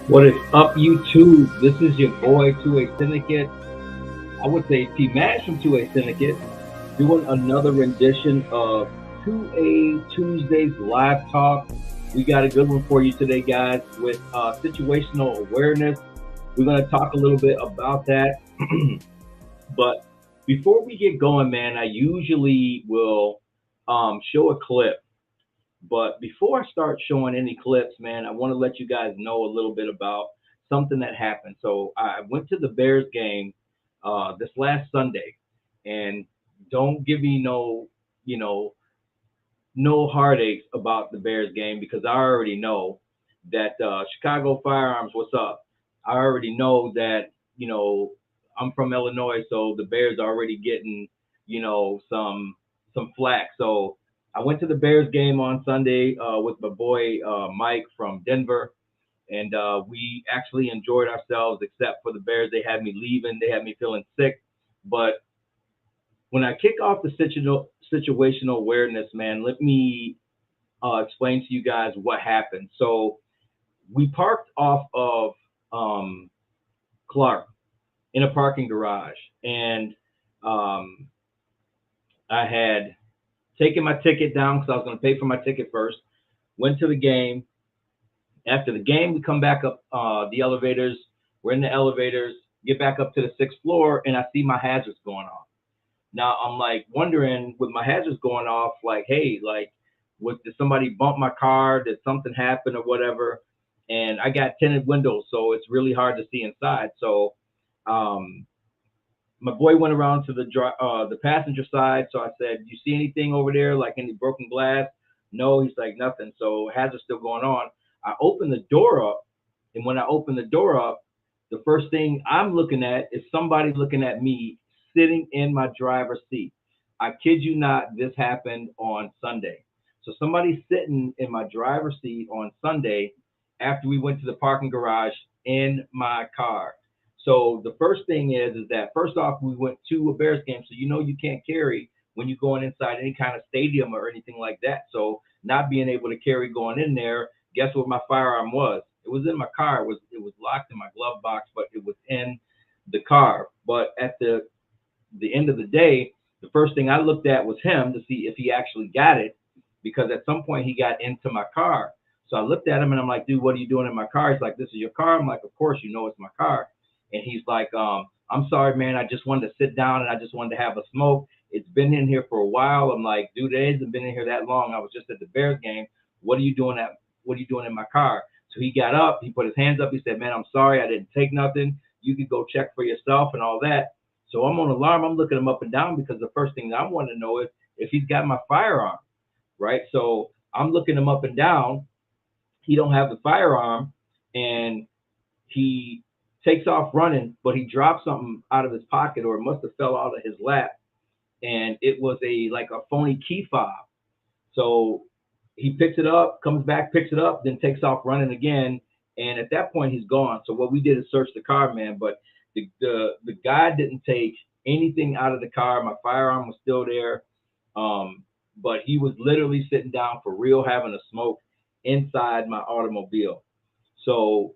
What is up, YouTube? This is your boy, 2A Syndicate. I would say T Mash from 2A Syndicate, doing another rendition of 2A Tuesdays live talk. We got a good one for you today, guys, with situational awareness. We're going to talk a little bit about that. But before we get going, man, I usually will show a clip. But before I start showing any clips, man, I want to let you guys know a little bit about something that happened. So I went to the Bears game this last Sunday, and don't give me you know, no heartaches about the Bears game because I already know that Chicago Firearms, what's up? I already know that I'm from Illinois, so the Bears are already getting some flack. So I went to the Bears game on Sunday with my boy Mike from Denver, and we actually enjoyed ourselves. Except for the Bears, they had me leaving, they had me feeling sick, but when I kick off the situational awareness, man, let me explain to you guys what happened. So we parked off of um, Clark in a parking garage, and um, I had taken my ticket down because I was going to pay for my ticket first. Went to the game. After the game, we come back up the elevators. We're in the elevators. Get back up to the sixth floor, and I see my hazards going off. Now I'm like wondering with my hazards going off, like, hey, like, did somebody bump my car? Did something happen or whatever? And I got tinted windows, so it's really hard to see inside. So um, my boy went around to the passenger side. So I said, "You see anything over there, like any broken glass?" No, he's like nothing. So hazard's still going on. I opened the door up, and when I opened the door up, the first thing I'm looking at is somebody looking at me sitting in my driver's seat. I kid you not, this happened on Sunday. So somebody's sitting in my driver's seat on Sunday after we went to the parking garage in my car. So the first thing is that first off we went to a Bears game, so you can't carry when you're going inside any kind of stadium or anything like that. So not being able to carry going in there, guess what my firearm was? It was in my car. It was locked in my glove box, but it was in the car. But at the end of the day, the first thing I looked at was him to see if he actually got it, because at some point he got into my car. So I looked at him and I'm like, dude, what are you doing in my car? He's like, this is your car. I'm like, of course, it's my car. And he's like, I'm sorry, man. I just wanted to sit down and I just wanted to have a smoke. It's been in here for a while. I'm like, dude, it hasn't been in here that long. I was just at the Bears game. What are you doing at? What are you doing in my car? So he got up. He put his hands up. He said, man, I'm sorry. I didn't take nothing. You could go check for yourself and all that. So I'm on alarm. I'm looking him up and down because the first thing that I want to know is if he's got my firearm, right? So I'm looking him up and down. He don't have the firearm, and he takes off running, but he dropped something out of his pocket, or it must have fell out of his lap, and it was a phony key fob. So he picks it up, comes back, picks it up, then takes off running again. And at that point, he's gone. So what we did is search the car, man. But the guy didn't take anything out of the car. My firearm was still there, but he was literally sitting down for real, having a smoke inside my automobile. So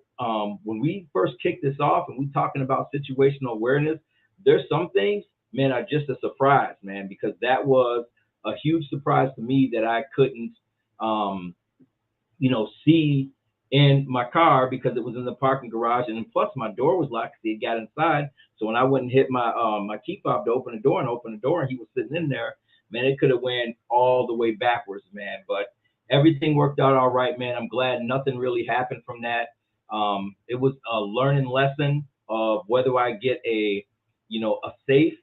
when we first kicked this off and we talking about situational awareness, there's some things, man, are just a surprise, man, because that was a huge surprise to me that I couldn't, um, see in my car because it was in the parking garage, and then plus my door was locked because he had got inside. So when I went and hit my key fob to open the door and he was sitting in there, man, it could have went all the way backwards, man. But everything worked out all right, man. I'm glad nothing really happened from that. It was a learning lesson of whether I get a safe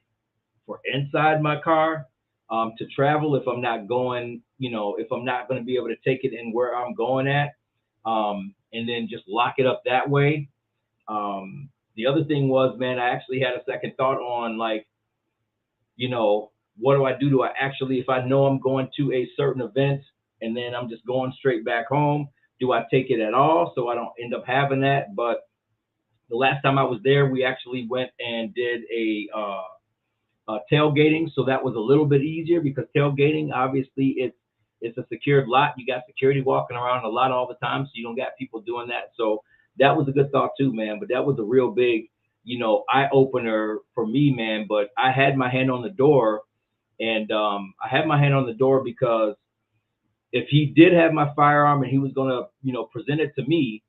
for inside my car to travel if I'm not going, if I'm not going to be able to take it in where I'm going at, and then just lock it up that way. The other thing was, man, I actually had a second thought on, like, what do I do? Do I actually, if I know I'm going to a certain event and then I'm just going straight back home, do I take it at all so I don't end up having that? But the last time I was there, we actually went and did tailgating, so that was a little bit easier because tailgating, obviously, it's a secured lot. You got security walking around a lot all the time, so you don't got people doing that. So that was a good thought too, man. But that was a real big, eye opener for me, man. But I had my hand on the door, and I had my hand on the door because if he did have my firearm and he was gonna, present it to me,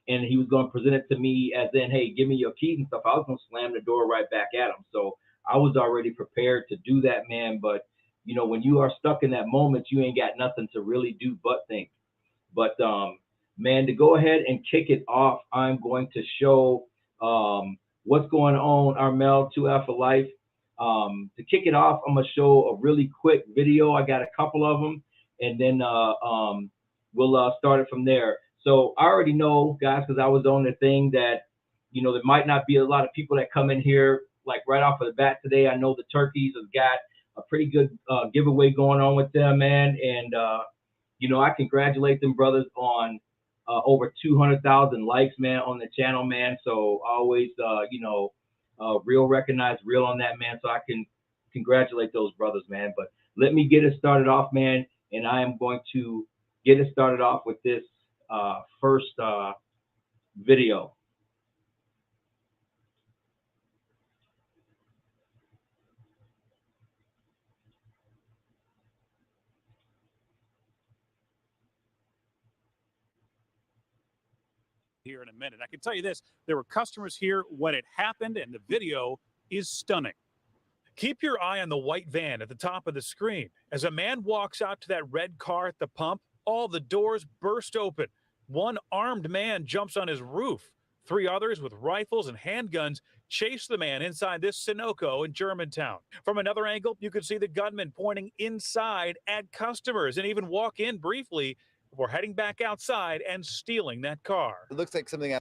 and he was gonna present it to me as in, hey, give me your keys and stuff, I was gonna slam the door right back at him. So I was already prepared to do that, man. But when you are stuck in that moment, you ain't got nothing to really do but think. But man, to go ahead and kick it off, I'm going to show what's going on, Armel, 2Alpha Life. To kick it off, I'm gonna show a really quick video. I got a couple of them, and then we'll start it from there. So I already know, guys, because I was on the thing that there might not be a lot of people that come in here like right off of the bat today. I know the turkeys have got a pretty good giveaway going on with them, man, and I congratulate them brothers on over 200,000 likes, man, on the channel, man. So always, real recognized, real on that, man. So I can congratulate those brothers, man. But let me get it started off, man. And I am going to get it started off with this first video. Here in a minute. I can tell you this, there were customers here when it happened, and the video is stunning. Keep your eye on the white van at the top of the screen. As a man walks out to that red car at the pump, all the doors burst open. One armed man jumps on his roof. Three others with rifles and handguns chase the man inside this Sunoco in Germantown. From another angle, you could see the gunman pointing inside at customers and even walk in briefly before heading back outside and stealing that car. It looks like something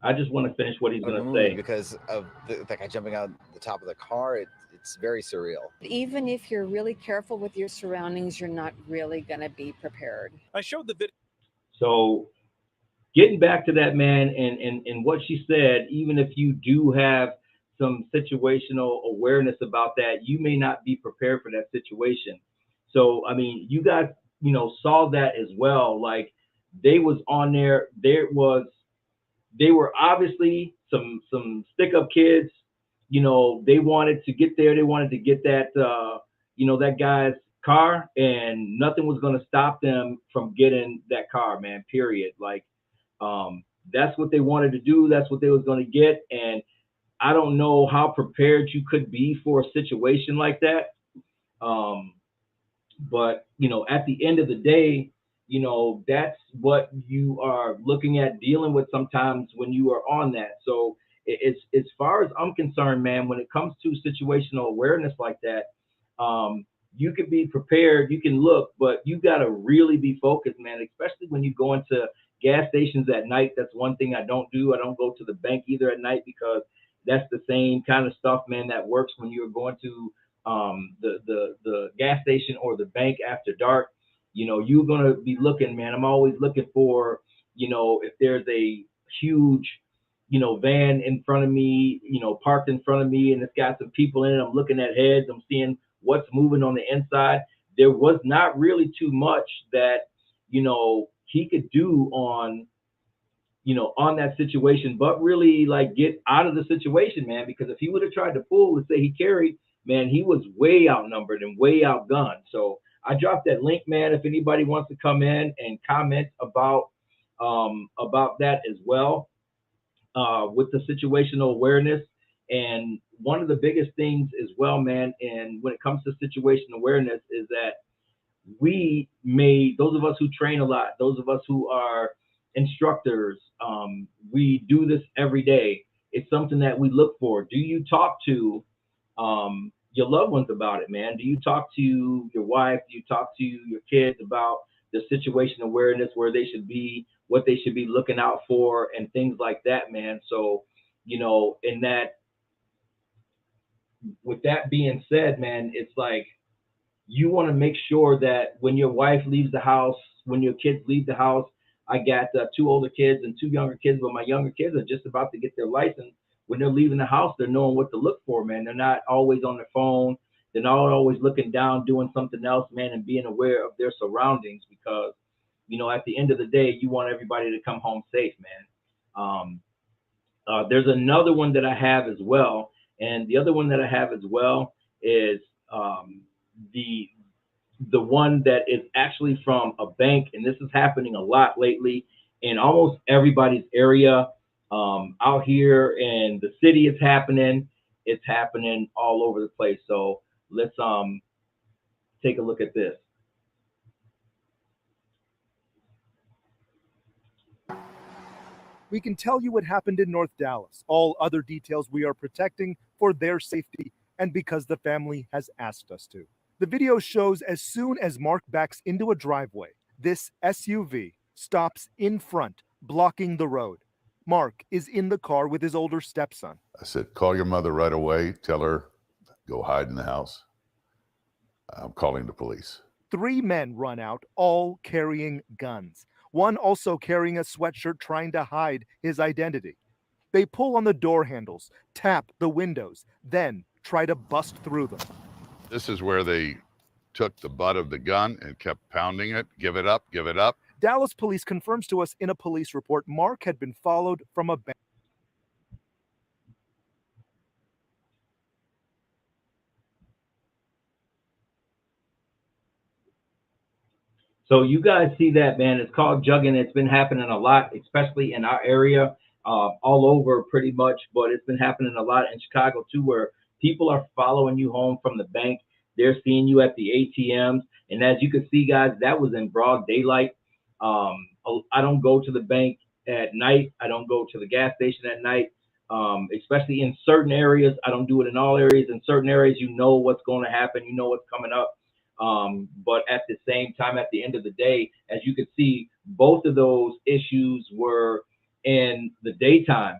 I just want to finish what he's going to movie say. because of the guy jumping out the top of the car. It's very surreal. Even if you're really careful with your surroundings, you're not really going to be prepared. I showed the video. So getting back to that, man, and what she said, even if you do have some situational awareness about that, you may not be prepared for that situation. So, I mean, you guys, saw that as well. Like they was on there, they were obviously some stick up kids. They wanted to get there. They wanted to get that, that guy's car, and nothing was going to stop them from getting that car, man, period. Like, that's what they wanted to do. That's what they was going to get. And I don't know how prepared you could be for a situation like that. But, at the end of the day, that's what you are looking at dealing with sometimes when you are on that. So it's, as far as I'm concerned, man, when it comes to situational awareness like that, you can be prepared, you can look, but you got to really be focused, man, especially when you go into gas stations at night. That's one thing I don't do. I don't go to the bank either at night, because that's the same kind of stuff, man, that works when you're going to the gas station or the bank after dark. You're gonna be looking, man. I'm always looking for, if there's a huge, van in front of me, parked in front of me, and it's got some people in it. I'm looking at heads. I'm seeing what's moving on the inside. There was not really too much that, he could do on, on that situation, but really like get out of the situation, man. Because if he would have tried to pull and say he carried, man, he was way outnumbered and way outgunned. So I dropped that link, man, if anybody wants to come in and comment about that as well, with the situational awareness. And one of the biggest things as well, man, and when it comes to situational awareness, is that those of us who train a lot, those of us who are instructors, we do this every day. It's something that we look for. Do you talk to your loved ones about it, man? Do you talk to your wife? Do you talk to your kids about the situation awareness, where they should be, what they should be looking out for, and things like that, man? So, in that, with that being said, man, it's like you want to make sure that when your wife leaves the house, when your kids leave the house, I got two older kids and two younger kids, but my younger kids are just about to get their license. When they're leaving the house, they're knowing what to look for, man. They're not always on their phone. They're not always looking down, doing something else, man, and being aware of their surroundings, because, you know, at the end of the day, you want everybody to come home safe, man. There's another one that I have as well, and the other one that I have as well is the one that is actually from a bank, and this is happening a lot lately in almost everybody's area. Out here in the city, it's happening. It's happening all over the place. So let's take a look at this. We can tell you what happened in North Dallas. All other details we are protecting for their safety and because the family has asked us to. The video shows as soon as Mark backs into a driveway, this SUV stops in front, blocking the road. Mark is in the car with his older stepson. I said, call your mother right away. Tell her, go hide in the house. I'm calling the police. 3 men run out, all carrying guns. One also carrying a sweatshirt trying to hide his identity. They pull on the door handles, tap the windows, then try to bust through them. This is where they took the butt of the gun and kept pounding it. Give it up, give it up. Dallas police confirms to us in a police report Mark had been followed from a bank. So you guys see that, man. It's called jugging. It's been happening a lot, especially in our area, all over pretty much, but it's been happening a lot in Chicago too, where people are following you home from the bank. They're seeing you at the ATMs. And as you can see, guys, that was in broad daylight. I don't go to the bank at night. I don't go to the gas station at night, especially in certain areas. I don't do it in all areas. In certain areas, you know what's going to happen. You know what's coming up. But at the same time, at the end of the day, as you can see, both of those issues were in the daytime.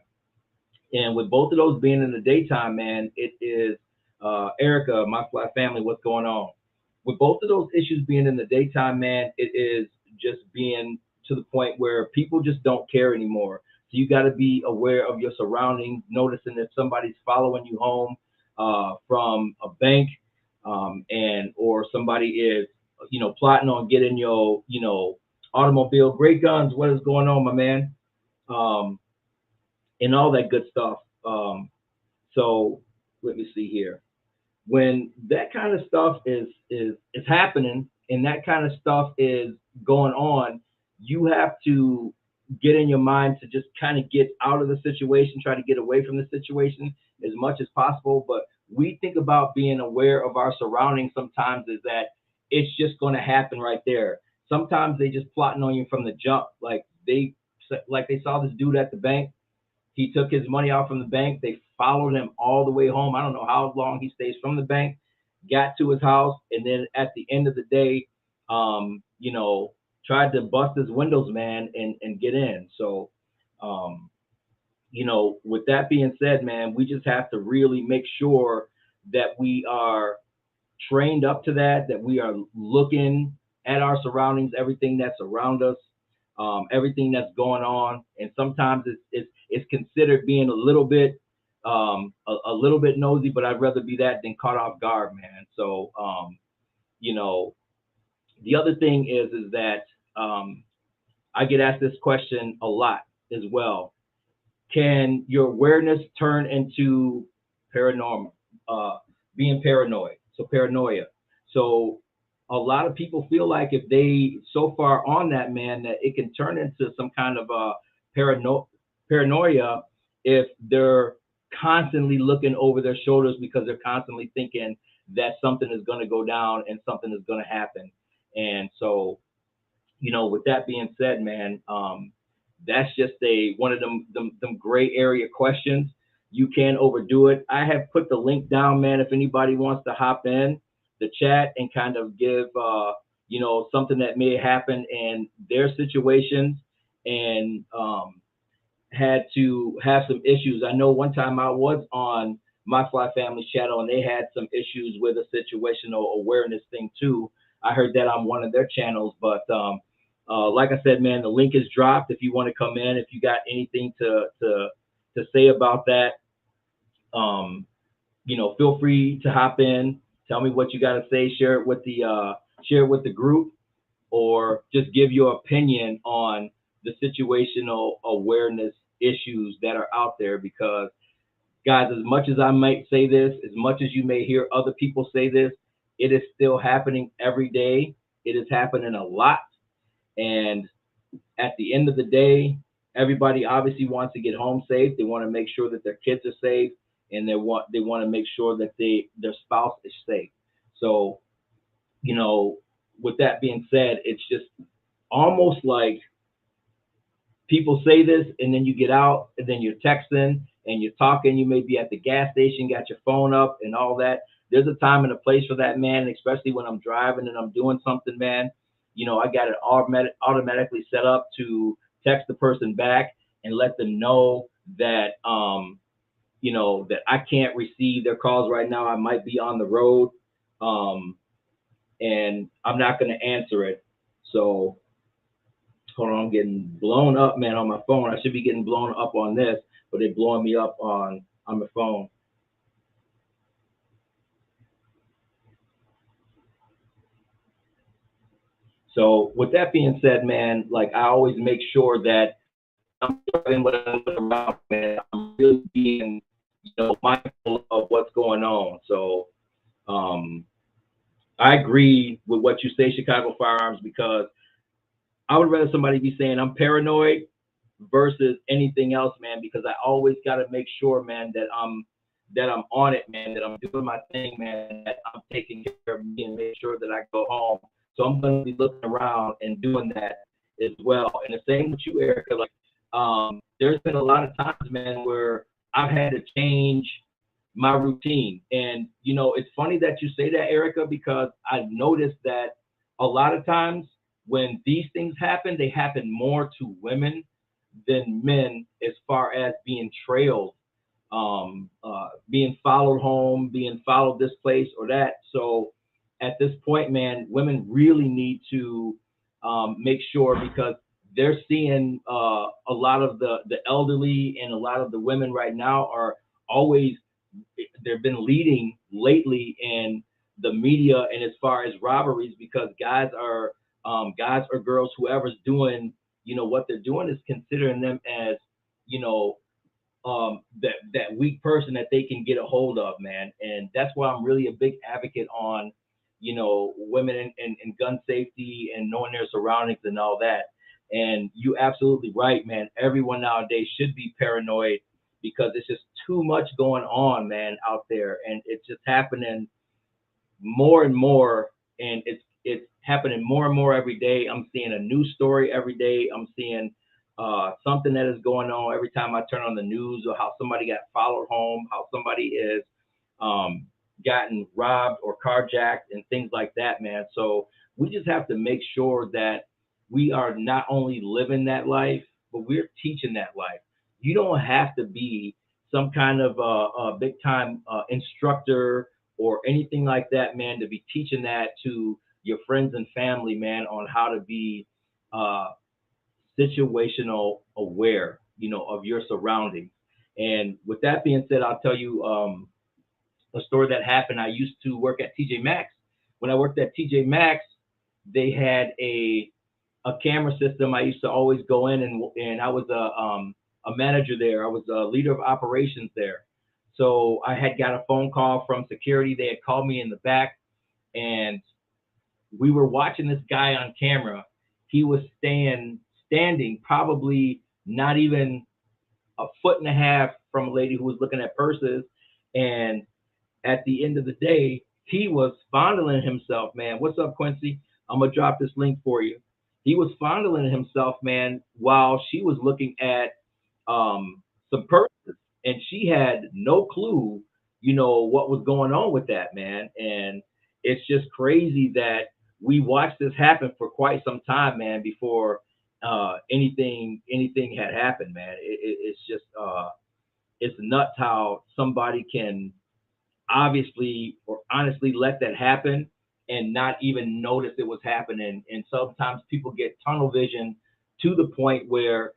And with both of those being in the daytime, man, it is, Erica, my fly family, what's going on? With both of those issues being in the daytime, man, it is just being to the point where people just don't care anymore. So you got to be aware of your surroundings, noticing if somebody's following you home from a bank, and or somebody is, you know, plotting on getting your, you know, automobile. Great guns, what is going on, my man? And all that good stuff. So let me see here. When that kind of stuff is happening and that kind of stuff is going on, you have to get in your mind to just kind of get out of the situation, try to get away from the situation as much as possible. But we think about being aware of our surroundings sometimes is that it's just going to happen right there. Sometimes they just plotting on you from the jump. Like they saw this dude at the bank. He took his money out from the bank. They followed him all the way home. I don't know how long he stays from the bank, got to his house, and then at the end of the day, you know, tried to bust his windows, man, and get in. So, you know, with that being said, man, we just have to really make sure that we are trained up to that we are looking at our surroundings, everything that's around us, everything that's going on. And sometimes it's considered being a little bit nosy, but I'd rather be that than caught off guard, man. So, you know, the other thing is that I get asked this question a lot as well. Can your awareness turn into paranormal, being paranoid? So paranoia. So a lot of people feel like if they so far on that, man, that it can turn into some kind of paranoia if they're constantly looking over their shoulders because they're constantly thinking that something is going to go down and something is going to happen. And so, you know, with that being said, man, that's just one of them gray area questions. You can overdo it. I have put the link down, man, if anybody wants to hop in the chat and kind of give, you know, something that may happen in their situations and had to have some issues. I know one time I was on my Fly Family's channel and they had some issues with a situational awareness thing too. I heard that on one of their channels, but like I said, man, the link is dropped. If you want to come in, if you got anything to say about that, you know, feel free to hop in. Tell me what you got to say. Share it with the group. or just give your opinion on the situational awareness issues that are out there. Because, guys, as much as I might say this, as much as you may hear other people say this, it is still happening every day. It is happening a lot. And at the end of the day, everybody obviously wants to get home safe. They want to make sure that their kids are safe, and they want to make sure that their spouse is safe. So, with that being said, it's just almost like people say this, and then you get out, and then you're texting and you're talking. You may be at the gas station, got your phone up, and all that. There's a time and a place for that, man. Especially when I'm driving and I'm doing something, man. I got it automatically set up to text the person back and let them know that that I can't receive their calls right now. I might be on the road, and I'm not going to answer it. So hold on, I'm getting blown up, man, on my phone. I should be getting blown up on this, but they're blowing me up on the phone. So with that being said, man, like I always make sure that I'm driving when I'm around, man. I'm really being, mindful of what's going on. So I agree with what you say, Chicago Firearms, because I would rather somebody be saying I'm paranoid versus anything else, man, because I always got to make sure, man, that I'm on it, man, that I'm doing my thing, man, that I'm taking care of me and make sure that I go home. So I'm going to be looking around and doing that as well. And the same with you, Erica. Like, there's been a lot of times, man, where I've had to change my routine. And, it's funny that you say that, Erica, because I've noticed that a lot of times when these things happen, they happen more to women than men, as far as being trailed, being followed home, being followed this place or that. So at this point, man, women really need to make sure, because they're seeing a lot of the elderly and a lot of the women right now are always, they've been leading lately in the media and as far as robberies, because guys or girls, whoever's doing, what they're doing is considering them as, that weak person that they can get a hold of, man. And that's why I'm really a big advocate on, women and gun safety and knowing their surroundings and all that. And you absolutely right, man. Everyone nowadays should be paranoid, because it's just too much going on, man, out there, and it's just happening more and more, and it's happening more and more every day. I'm seeing a new story every day. I'm seeing something that is going on every time I turn on the news, or how somebody got followed home, how somebody is gotten robbed or carjacked and things like that, man. So we just have to make sure that we are not only living that life, but we're teaching that life. You don't have to be some kind of a big time instructor or anything like that, man, to be teaching that to your friends and family, man, on how to be situational aware, of your surroundings. And with that being said, I'll tell you a story that happened. I used to work at TJ Maxx. When I worked at TJ Maxx, they had a camera system. I used to always go in, and I was a manager there. I was a leader of operations there. So I had got a phone call from security. They had called me in the back, and we were watching this guy on camera. He was standing probably not even a foot and a half from a lady who was looking at purses. And at the end of the day, he was fondling himself, man. What's up, Quincy? I'm going to drop this link for you. He was fondling himself, man, while she was looking at some purses. And she had no clue, what was going on with that, man. And it's just crazy that we watched this happen for quite some time, man, before anything had happened, man. It's just it's nuts how somebody can obviously or honestly let that happen and not even notice it was happening. And sometimes people get tunnel vision to the point where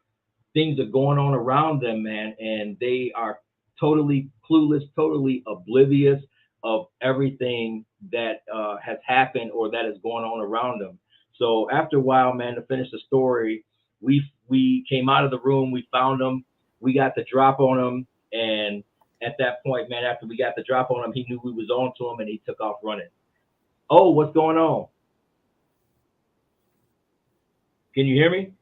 things are going on around them, man, and they are totally clueless, totally oblivious of everything that has happened or that is going on around them. So after a while, man, to finish the story, we came out of the room, we found him, we got the drop on him, and at that point, man, after we got the drop on him, he knew we was on to him, and he took off running. Oh, what's going on? Can you hear me?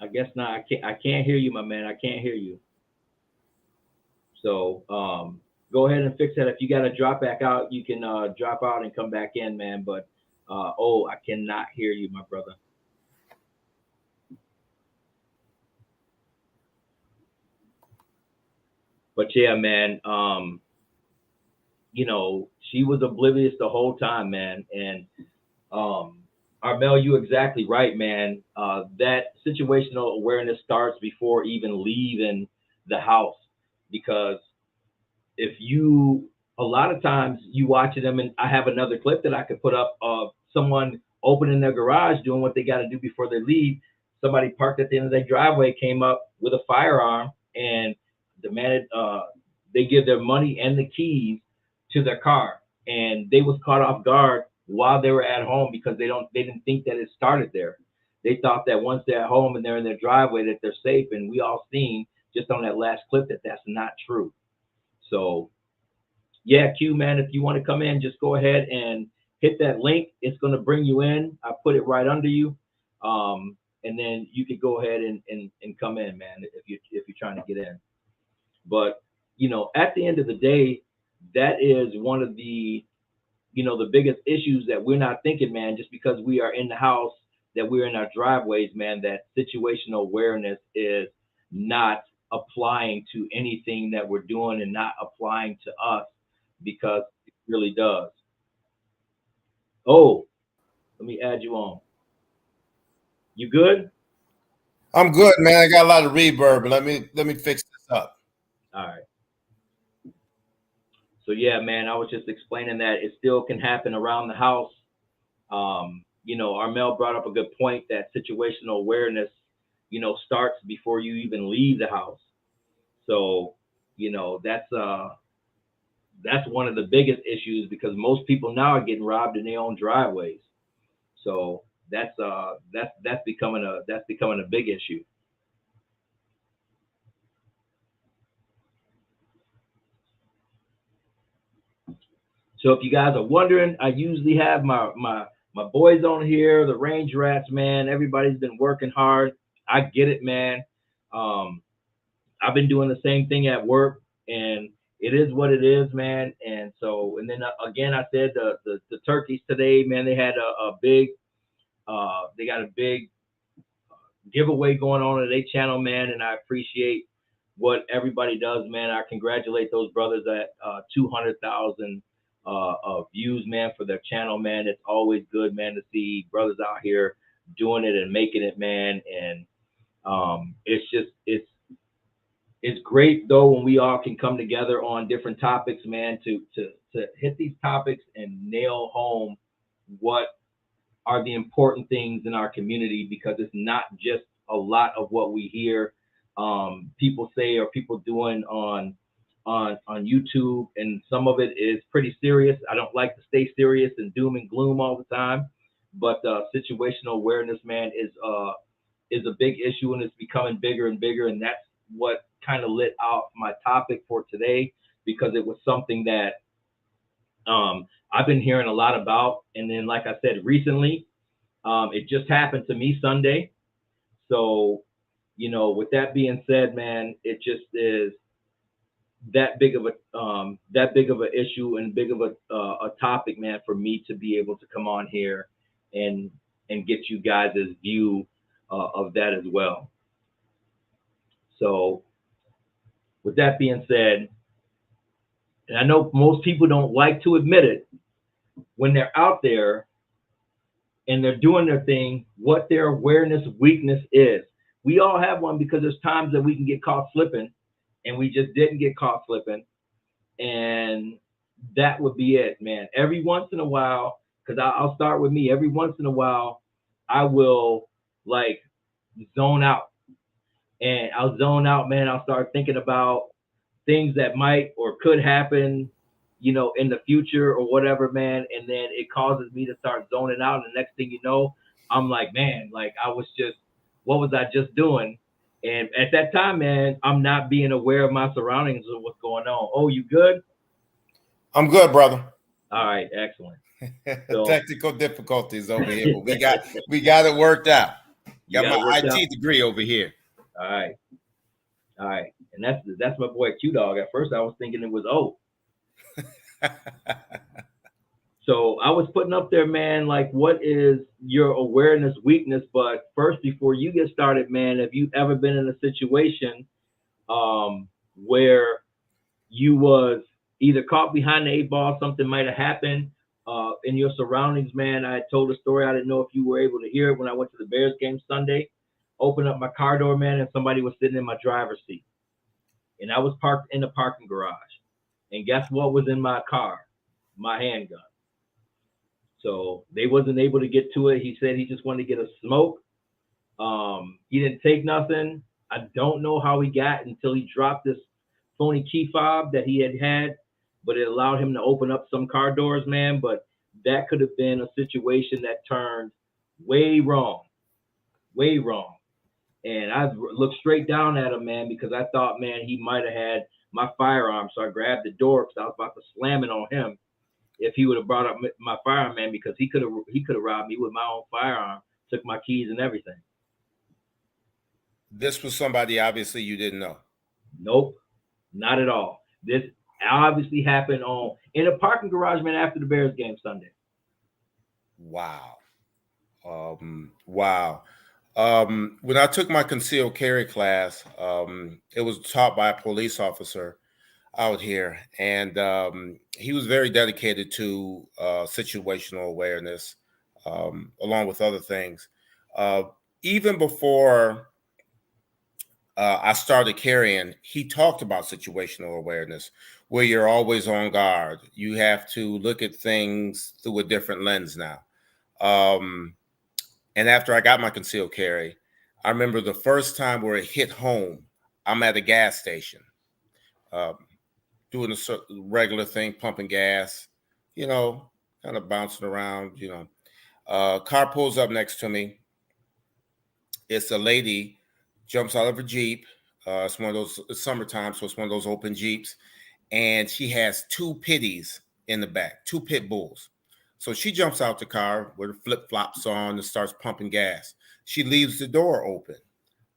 I guess not. I can't hear you, my man. I can't hear you. So go ahead and fix that. If you got to drop back out, you can drop out and come back in, man. But I cannot hear you, my brother. But yeah, man. She was oblivious the whole time, man. And Armel, you exactly right, man. That situational awareness starts before even leaving the house, because if you a lot of times you watching them, and I have another clip that I could put up of someone opening their garage doing what they got to do before they leave. Somebody parked at the end of their driveway, came up with a firearm and demanded they give their money and the keys to their car, and they was caught off guard while they were at home because they didn't think that it started there. They thought that once they're at home and they're in their driveway that they're safe, and we all seen just on that last clip that that's not true. So yeah, Q, man, if you want to come in, just go ahead and hit that link. It's going to bring you in. I put it right under you. And then you could go ahead and come in, man, if you're trying to get in. But, at the end of the day, that is one of the biggest issues that we're not thinking, man, just because we are in the house, that we're in our driveways, man, that situational awareness is not applying to anything that we're doing and not applying to us, because it really does. Oh, let me add you on. You good? I'm good, man. I got a lot of reverb. Let me fix this up. All right. So yeah, man, I was just explaining that it still can happen around the house. Armel brought up a good point that situational awareness, starts before you even leave the house. So, that's one of the biggest issues, because most people now are getting robbed in their own driveways. So that's becoming a big issue. So if you guys are wondering, I usually have my boys on here, the range rats, man. Everybody's been working hard. I get it, man. I've been doing the same thing at work, and it is what it is, man. And so, and then again, I said the turkeys today, man. They had a big, they got a big giveaway going on their channel, man. And I appreciate what everybody does, man. I congratulate those brothers at 200,000 views, man, for their channel, man. It's always good, man, to see brothers out here doing it and making it, man. And it's great though when we all can come together on different topics, man, to hit these topics and nail home what are the important things in our community, because it's not just a lot of what we hear people say or people doing on YouTube, and some of it is pretty serious. I don't like to stay serious and doom and gloom all the time, but situational awareness, man, is a big issue, and it's becoming bigger and bigger, and that's what kind of lit out my topic for today, because it was something that I've been hearing a lot about. And then, like I said, recently, it just happened to me Sunday. So, with that being said, man, it just is that big of an issue and big of a topic, man, for me to be able to come on here and get you guys' view of that as well. So, with that being said, and I know most people don't like to admit it, when they're out there and they're doing their thing, what their awareness weakness is. We all have one, because there's times that we can get caught slipping, and we just didn't get caught slipping. And that would be it, man. Every once in a while, because I'll start with me, every once in a while, I will like zone out. And I'll zone out, man. I'll start thinking about things that might or could happen, in the future or whatever, man. And then it causes me to start zoning out. And the next thing you know, I'm like, man, like what was I just doing? And at that time, man, I'm not being aware of my surroundings or what's going on. Oh, you good? I'm good, brother. All right, excellent. So, Technical difficulties over here, but we got it worked out. Got my IT out. degree over here. All right. And that's my boy Q Dog. At first I was thinking it was O. So I was putting up there, man, like, what is your awareness weakness? But first, before you get started, man, have you ever been in a situation where you was either caught behind the 8 ball, something might have happened in your surroundings, man? I told a story. I didn't know if you were able to hear it when I went to the Bears game Sunday. Opened up my car door, man, and somebody was sitting in my driver's seat. And I was parked in the parking garage. And guess what was in my car? My handgun. So they wasn't able to get to it. He said he just wanted to get a smoke. He didn't take nothing. I don't know how he got until he dropped this phony key fob that he had, but it allowed him to open up some car doors, man. But that could have been a situation that turned way wrong. And I looked straight down at him, man, because I thought, man, he might have had my firearm. So I grabbed the door because I was about to slam it on him if he would have brought up my firearm, man, because he could have robbed me with my own firearm, took my keys and everything. This was somebody obviously you didn't know. Nope, not at all. This obviously happened in a parking garage, man, after the Bears game Sunday. Wow. Wow. When I took my concealed carry class, it was taught by a police officer out here, and he was very dedicated to situational awareness, along with other things. Even before I started carrying, he talked about situational awareness, where you're always on guard. You have to look at things through a different lens now. And after I got my concealed carry, I remember the first time where it hit home. I'm at a gas station, doing a regular thing, pumping gas, kind of bouncing around, car pulls up next to me. It's a lady, jumps out of her Jeep. It's one of those, it's summertime, so it's one of those open Jeeps. And she has 2 pitties in the back, 2 pit bulls. So she jumps out the car with her flip-flops on and starts pumping gas. She leaves the door open.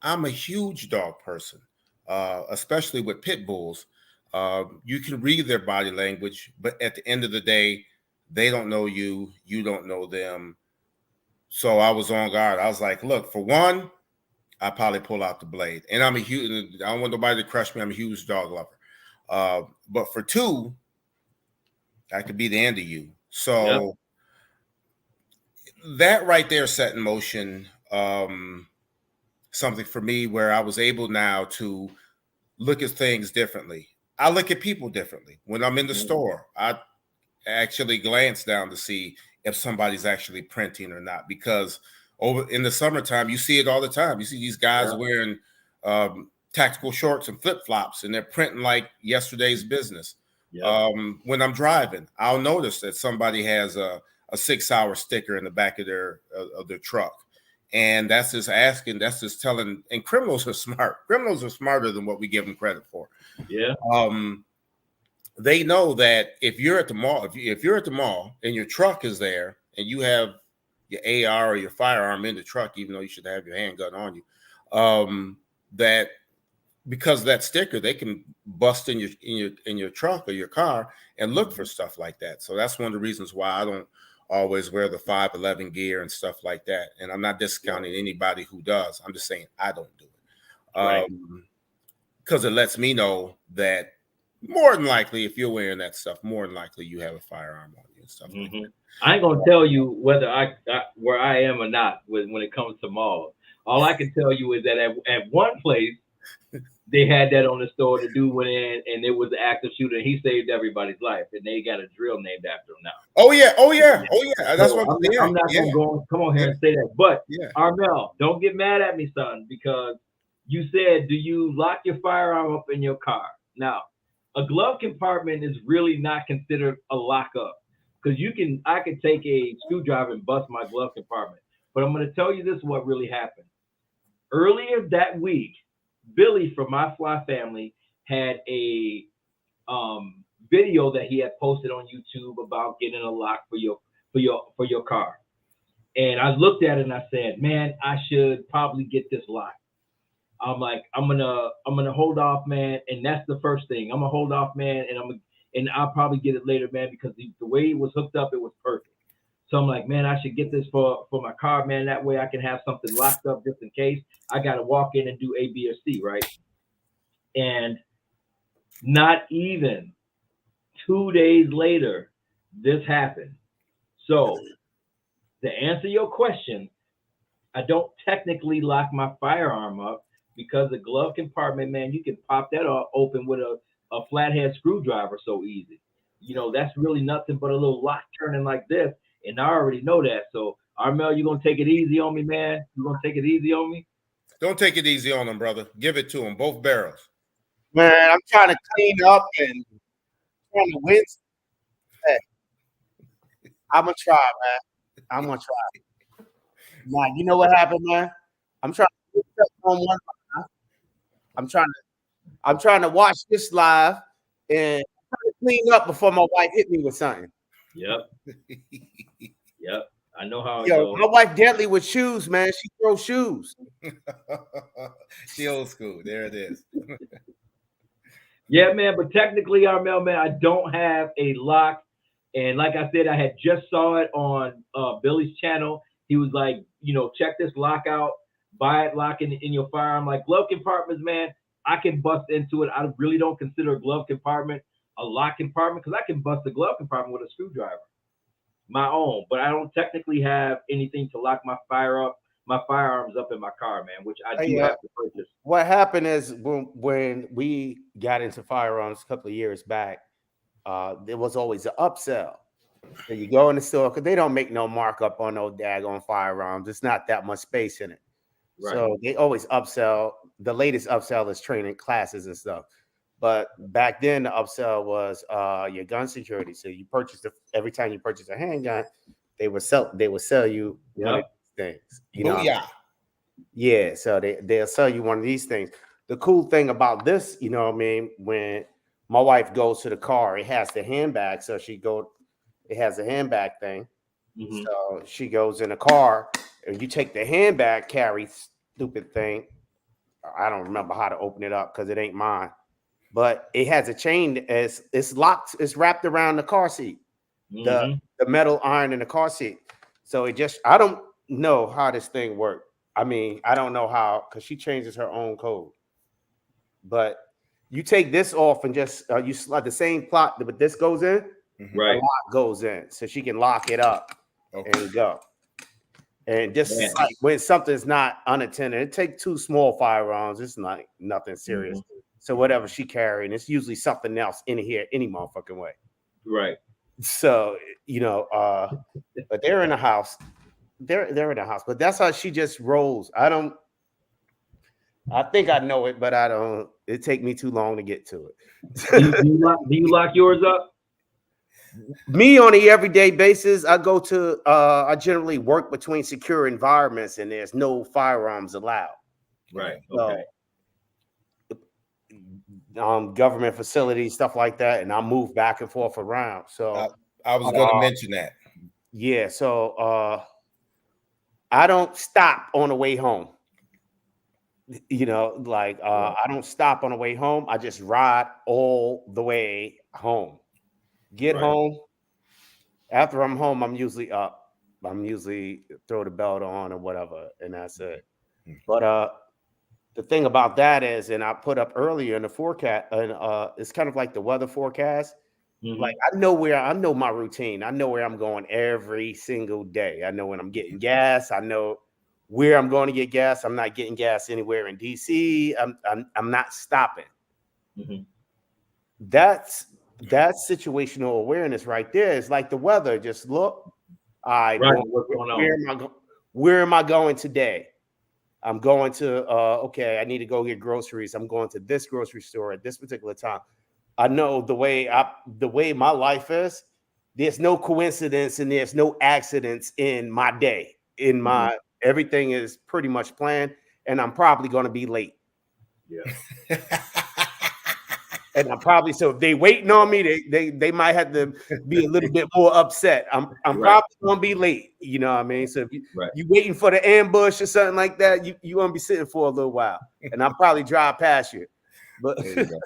I'm a huge dog person, especially with pit bulls. You can read their body language, but at the end of the day, they don't know you. You don't know them. So I was on guard. I was like, look, for one, I probably pull out the blade. And I don't want nobody to crush me. I'm a huge dog lover. But for 2, that could be the end of you. So that right there set in motion something for me where I was able now to look at things differently. I look at people differently. When I'm in the store, I actually glance down to see if somebody's actually printing or not, because over in the summertime, you see it all the time. You see these guys wearing tactical shorts and flip-flops, and they're printing like yesterday's business. When I'm driving, I'll notice that somebody has a 6-hour sticker in the back of their truck. And that's just telling, and criminals are smart. Criminals are smarter than what we give them credit for. Yeah. They know that if you're at the mall, if you're at the mall and your truck is there and you have your AR or your firearm in the truck, even though you should have your handgun on you, that because of that sticker, they can bust in your truck or your car and look for stuff like that. So that's one of the reasons why I don't always wear the 511 gear and stuff like that. And I'm not discounting anybody who does. I'm just saying I don't do it. Because it lets me know that more than likely, if you're wearing that stuff, more than likely you have a firearm on you and stuff like that. I ain't gonna tell you whether where I am or not when it comes to malls. All I can tell you is that at one place they had that on the store. The dude went in and it was an active shooter. And he saved everybody's life, and they got a drill named after him now. Oh yeah. That's what I'm not gonna go come on here and say that. But Armel, don't get mad at me, son, because you said, do you lock your firearm up in your car? Now, a glove compartment is really not considered a lockup because I could take a screwdriver and bust my glove compartment. But I'm going to tell you this: what really happened earlier that week. Billy from My Fly Family had a video that he had posted on YouTube about getting a lock for your car. And I looked at it and I said, man, I should probably get this lock. I'm like, I'm gonna hold off, man, and that's the first thing. I'm gonna hold off, man, and I'll probably get it later, man, because the way it was hooked up, it was perfect. So I'm like, man, I should get this for my car, man. That way I can have something locked up just in case I gotta walk in and do A, B, or C, right? And not even 2 days later, this happened. So to answer your question, I don't technically lock my firearm up because the glove compartment, man, you can pop that open with a flathead screwdriver so easy. That's really nothing but a little lock turning like this, and I already know that. So, Armel, you gonna take it easy on me, man? You gonna take it easy on me? Don't take it easy on them, brother. Give it to them, both barrels. Man, I'm trying to clean up and trying to win. Hey, I'm gonna try, man. I'm gonna try. Nah, you know what happened, man? I'm trying to on one. I'm trying to watch this live and clean up before my wife hit me with something. Yep. Yep. I know how it Yo, goes. my wife deadly with shoes, man. She throws shoes. She old school. There it is. Yeah, man, but technically, Armel, man, I don't have a lock. And like I said, I had just saw it on Billy's channel. He was like, check this lock out, buy it, lock in your firearm. Like glove compartments, man, I can bust into it. I really don't consider a glove compartment a lock compartment because I can bust a glove compartment with a screwdriver, my own. But I don't technically have anything to lock my firearms up in my car, man, which I do have to purchase. What happened is when we got into firearms a couple of years back, there was always an upsell. So you go in the store because they don't make no markup on no daggone firearms. It's not that much space in it. Right. So they always upsell. The latest upsell is training classes and stuff. But back then, the upsell was your gun security. So you purchased every time you purchase a handgun, they would sell you one of these things. Yeah. So they'll sell you one of these things. The cool thing about this, when my wife goes to the car, it has the handbag. So it has a handbag thing. Mm-hmm. So she goes in the car and you take the handbag carry stupid thing. I don't remember how to open it up because it ain't mine. But it has a chain as it's locked, it's wrapped around the car seat, the metal iron in the car seat. So I don't know how this thing works. I mean, I don't know how, because she changes her own code. But you take this off and just you slide the same plot, but this goes in, right? The lock goes in, so she can lock it up and go. And just like when something's not unattended, it takes 2 small firearms. It's not nothing serious. Mm-hmm. So whatever she carrying, it's usually something else in here any motherfucking way. Right. So but they're in the house. They're in the house, but that's how she just rolls. I think I know it, but I don't. It take me too long to get to it. do you lock yours up? Me on a everyday basis, I go to. I generally work between secure environments, and there's no firearms allowed. Right. Okay. Government facilities, stuff like that, and I move back and forth around. So I was going to mention that. Yeah. So I don't stop on the way home. I don't stop on the way home. I just ride all the way home. Get home. After I'm home, I'm usually up. I'm usually throw the belt on or whatever, and that's it. But the thing about that is, and I put up earlier in the forecast, and it's kind of like the weather forecast. Mm-hmm. Like I know my routine. I know where I'm going every single day. I know when I'm getting gas. I know where I'm going to get gas. I'm not getting gas anywhere in DC. I'm not stopping. Mm-hmm. That's situational awareness right there. It's like the weather. Just look. Where am I going today? I'm going to I need to go get groceries. I'm going to this grocery store at this particular time. I know the way my life is. There's no coincidence and there's no accidents in my day. In my everything is pretty much planned, and I'm probably going to be late. Yeah. And I'm probably so if they waiting on me, they might have to be a little bit more upset. I'm Right. probably gonna be late. You know what I mean? So if Right. you waiting for the ambush or something like that, you gonna be sitting for a little while, and I'll probably drive past you. But There you go.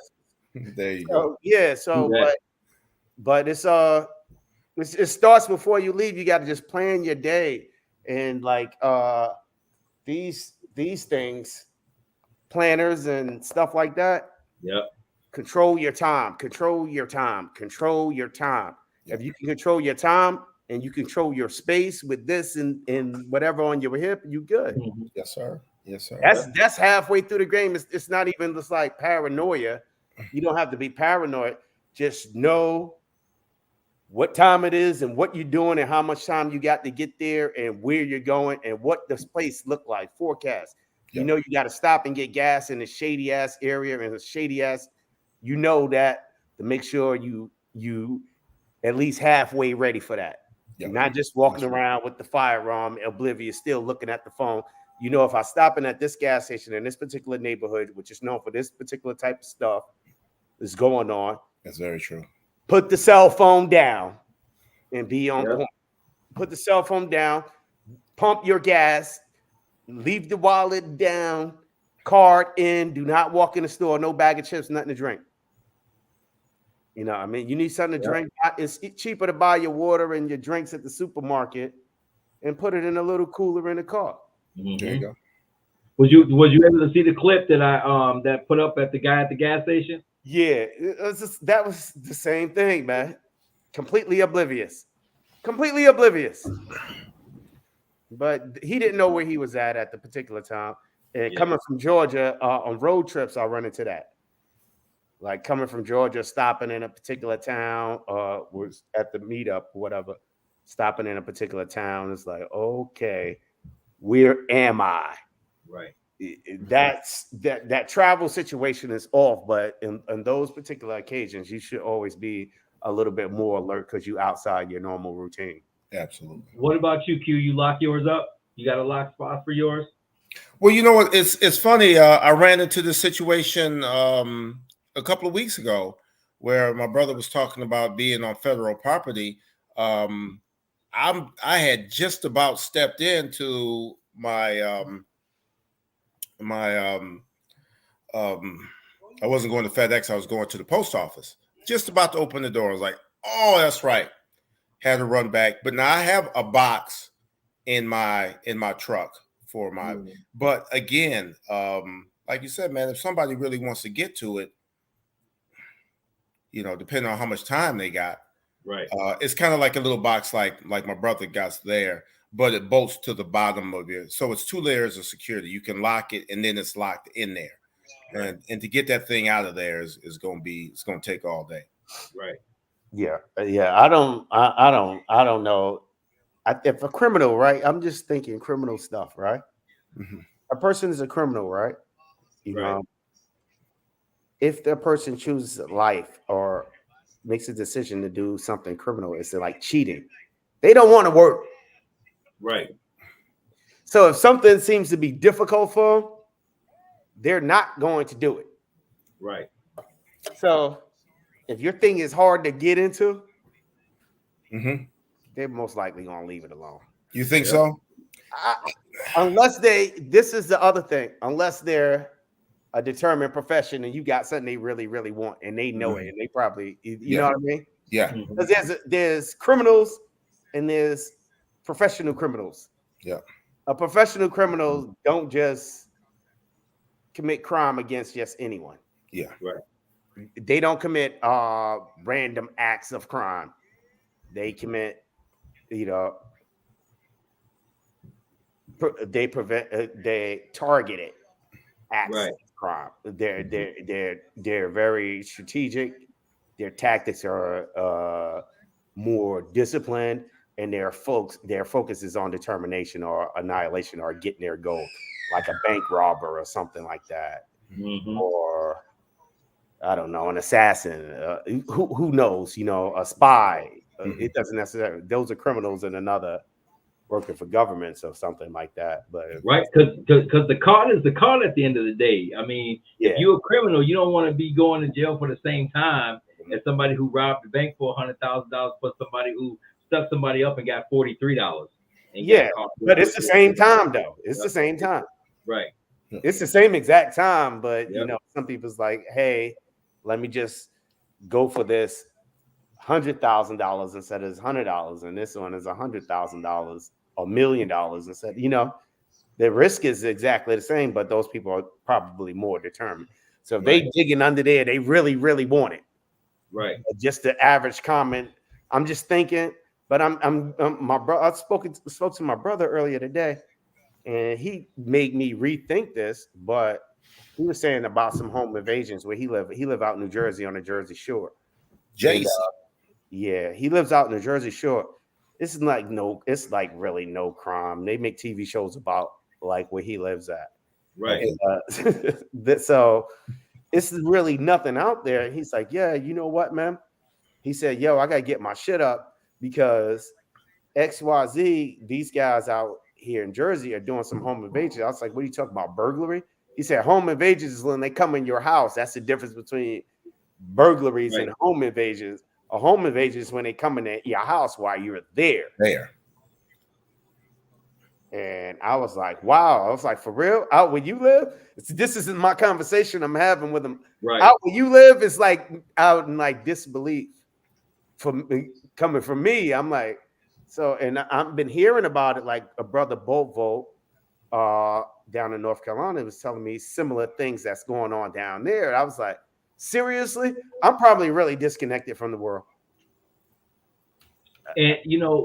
There you go. so, yeah, so Yeah. but it starts before you leave. You got to just plan your day, and like these things, planners and stuff like that. Yep. Control your time. Control your time. Control your time. Yep. If you can control your time and you control your space with this and whatever on your hip, you good. Yes, sir. Yes, sir. That's halfway through the game. It's not even just like paranoia. You don't have to be paranoid. Just know what time it is and what you're doing and how much time you got to get there and where you're going and what this place look like. Forecast. Yep. You know you got to stop and get gas in a shady ass area and a shady ass. You know that to make sure you at least halfway ready for that. Yep. Not just walking around with the firearm, oblivious, still looking at the phone. You know, if I stop in at this gas station in this particular neighborhood, which is known for this particular type of stuff is going on. That's very true. Put the cell phone down and be on Yep. point. Put the cell phone down, pump your gas, leave the wallet down, card in, do not walk in the store, no bag of chips, nothing to drink. You know, I mean, you need something to drink. It's cheaper to buy your water and your drinks at the supermarket and put it in a little cooler in the car. There you go. Was you able to see the clip that I that put up at the guy at the gas station? Yeah, that was the same thing, man. Completely oblivious. Completely oblivious. But he didn't know where he was at the particular time. And coming from Georgia on road trips, I run into that. Like coming from Georgia, stopping in a particular town, was at the meetup or whatever, stopping in a particular town. It's like, okay, where am I? Right. That's that travel situation is off, but in those particular occasions, you should always be a little bit more alert because you're outside your normal routine. Absolutely. What about you, Q? You lock yours up? You got a lock spot for yours? Well, you know what? It's funny. I ran into this situation a couple of weeks ago where my brother was talking about being on federal property. I had just about stepped into my I wasn't going to FedEx. I was going to the post office. Just about to open the door. I was like, oh, that's right. Had to run back. But now I have a box in my truck for my, but again, like you said, man, if somebody really wants to get to it, you know, depending on how much time they got, right? It's kind of like a little box, like my brother got there, but it bolts to the bottom of it. So it's 2 layers of security. You can lock it, and then it's locked in there. Right. And to get that thing out of there is going to take all day. Right. Yeah. I don't know. If a criminal, right? I'm just thinking criminal stuff, right? Mm-hmm. A person is a criminal, right? You know, if the person chooses life or makes a decision to do something criminal, it's like cheating. They don't want to work. Right. So if something seems to be difficult for them, they're not going to do it. Right. So if your thing is hard to get into, they're most likely going to leave it alone. You think so? Unless this is the other thing, unless they're a determined profession and you got something they really, really want and they know it and they probably, you know what I mean? Yeah. Because there's criminals and there's professional criminals. Yeah. A professional criminal don't just commit crime against just anyone. Yeah. Right. They don't commit random acts of crime. They commit, you know, they targeted acts of crime. They're very strategic. Their tactics are more disciplined, and their focus is on determination or annihilation or getting their goal, like a bank robber or something like that, or I don't know, an assassin, who knows, a spy. It doesn't necessarily, those are criminals in another working for governments or something like that. But Right, because the card is the card at the end of the day. I mean, yeah, if you're a criminal, you don't want to be going to jail for the same time as somebody who robbed the bank for $100,000 plus somebody who stuck somebody up and got $43 and yeah, got caught. but it's the same time though. It's the same time. Right. It's the same exact time, but Yep. some people's like, hey, let me just go for this $100,000 instead of $100, and this one is $100,000 or $1 million instead. The risk is exactly the same, but those people are probably more determined. So if they digging under there, they really, really want it. Right. Just the average comment. I'm just thinking, but I'm my brother. I spoke to my brother earlier today, and he made me rethink this. But he was saying about some home invasions where he lived. He lived out in New Jersey on the Jersey Shore. Jace. Yeah, he lives out in the Jersey Shore. It's like really no crime. They make TV shows about like where he lives at. Right. So it's really nothing out there. He's like, yeah, you know what, man? He said, yo, I gotta get my shit up because XYZ, these guys out here in Jersey are doing some home invasions. I was like, what are you talking about? Burglary? He said, home invasions is when they come in your house. That's the difference between burglaries and home invasions. A home invasion is when they come in your house while you're there. And I was like, wow. I was like, for real? Out where you live? This isn't my conversation I'm having with him. Right. Out where you live is like out in like disbelief coming from me. I'm like, so, and I've been hearing about it. Like a brother Boatvolt down in North Carolina was telling me similar things that's going on down there. And I was like, seriously? I'm probably really disconnected from the world. And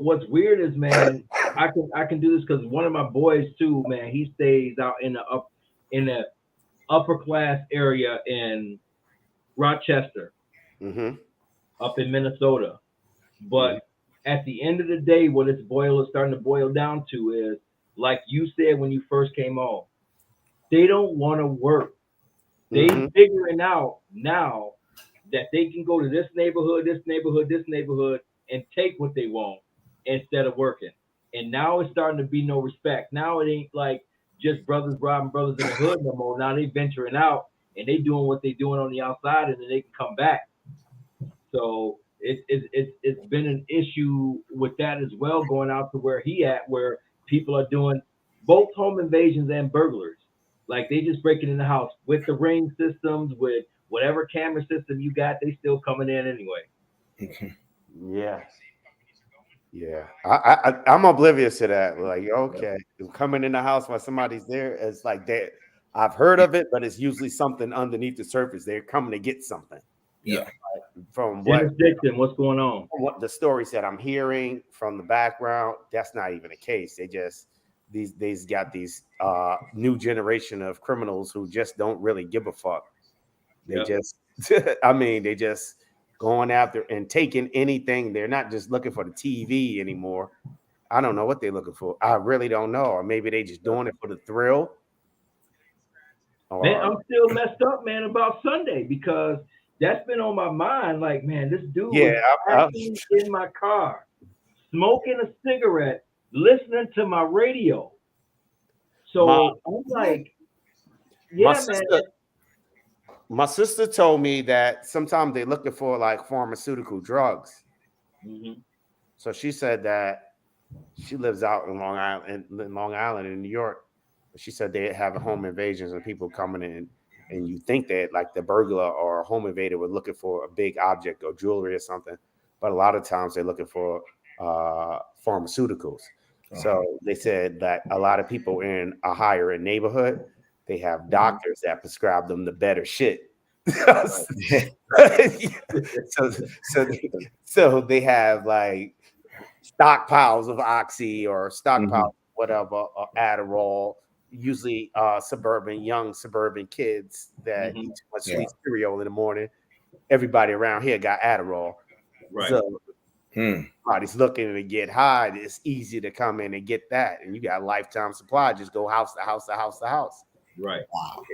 what's weird is, man, I can do this because one of my boys too, man, he stays out in the upper class area in Rochester, up in Minnesota. But at the end of the day, what it's starting to boil down to is, like you said when you first came on, they don't want to work. They figuring out now that they can go to this neighborhood, and take what they want instead of working. And now it's starting to be no respect. Now it ain't like just brothers robbing brothers in the hood no more. Now they venturing out and they doing what they doing on the outside, and then they can come back. So it's been an issue with that as well, going out to where he at, where people are doing both home invasions and burglaries. Like they just breaking in the house with the ring systems, with whatever camera system you got, they still coming in anyway. Yeah. I'm oblivious to that. Like, okay, coming in the house while somebody's there, it's like that. I've heard of it, but it's usually something underneath the surface. They're coming to get something. Yeah. From what's going on? What the stories that I'm hearing from the background, that's not even the case. They just these got these new generation of criminals who just don't really give a fuck. They just they just going after and taking anything. They're not just looking for the TV anymore. I don't know what they're looking for. I really don't know. Or maybe they just doing it for the thrill. Man, I'm still messed up, man, about Sunday because that's been on my mind. Like, man, this dude was in my car, smoking a cigarette, listening to my radio. So I'm like, my sister told me that sometimes they're looking for like pharmaceutical drugs. So she said that she lives out in Long Island in New York. She said they have home invasions and people coming in, and you think that like the burglar or a home invader were looking for a big object or jewelry or something, but a lot of times they're looking for pharmaceuticals. So they said that a lot of people in a higher end neighborhood, they have doctors that prescribe them the better shit. so they have like stockpiles of Oxy or stockpiles whatever, or Adderall. Usually young suburban kids that eat too much sweet cereal in the morning. Everybody around here got Adderall. So everybody's looking to get high. It's easy to come in and get that. And you got a lifetime supply. Just go house to house to house to house. Right. Wow.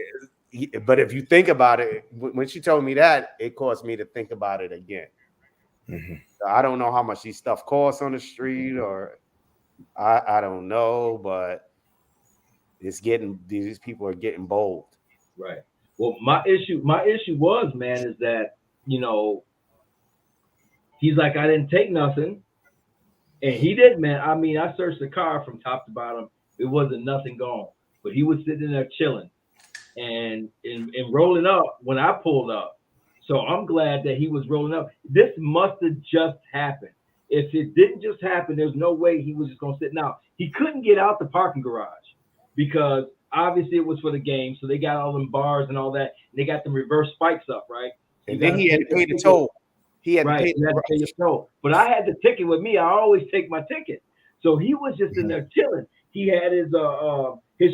But if you think about it, when she told me that, it caused me to think about it again. So I don't know how much these stuff costs on the street, or I don't know, but these people are getting bold. Right. Well, my issue was, man, is that, he's like, I didn't take nothing. And he did, man. I mean, I searched the car from top to bottom. It wasn't nothing gone. But he was sitting there chilling and rolling up when I pulled up. So I'm glad that he was rolling up. This must have just happened. If it didn't just happen, there's no way he was just going to sit. Now, he couldn't get out the parking garage because obviously it was for the game. So they got all them bars and all that. And they got them reverse spikes up, right? And then he had to pay the toll. He had to pay the toll. But I had the ticket with me. I always take my ticket. So he was just in there chilling. He had his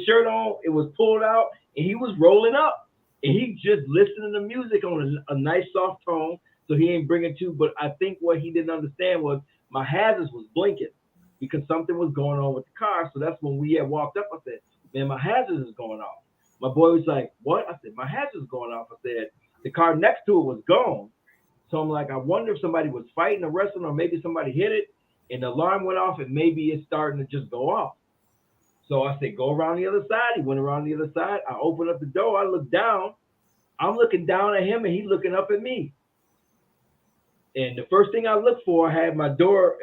shirt on. It was pulled out, and he was rolling up. And he just listening to music on a nice soft tone. So he ain't bringing to. But I think what he didn't understand was my hazards was blinking because something was going on with the car. So that's when we had walked up. I said, man, my hazards is going off. My boy was like, what? I said, my hazards is going off. I said, the car next to it was gone. So I'm like, I wonder if somebody was fighting or wrestling, or maybe somebody hit it and the alarm went off and maybe it's starting to just go off. So I said, go around the other side. He went around the other side. I opened up the door. I looked down. I'm looking down at him and he's looking up at me. And the first thing I looked for, I had my door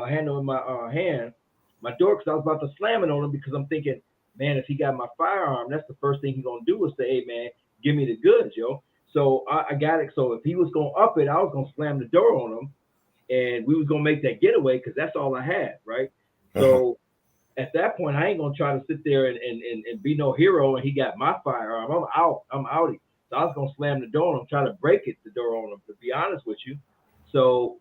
handle in my hand, my door, because I was about to slam it on him because I'm thinking, man, if he got my firearm, that's the first thing he's going to do is say, hey, man, give me the goods, yo. So I got it. So if he was going to up it, I was going to slam the door on him, and we was going to make that getaway because that's all I had, right? So at that point, I ain't going to try to sit there and be no hero, and he got my firearm. I'm out. I'm outie. So I was going to slam the door on him, try to break the door on him, to be honest with you. So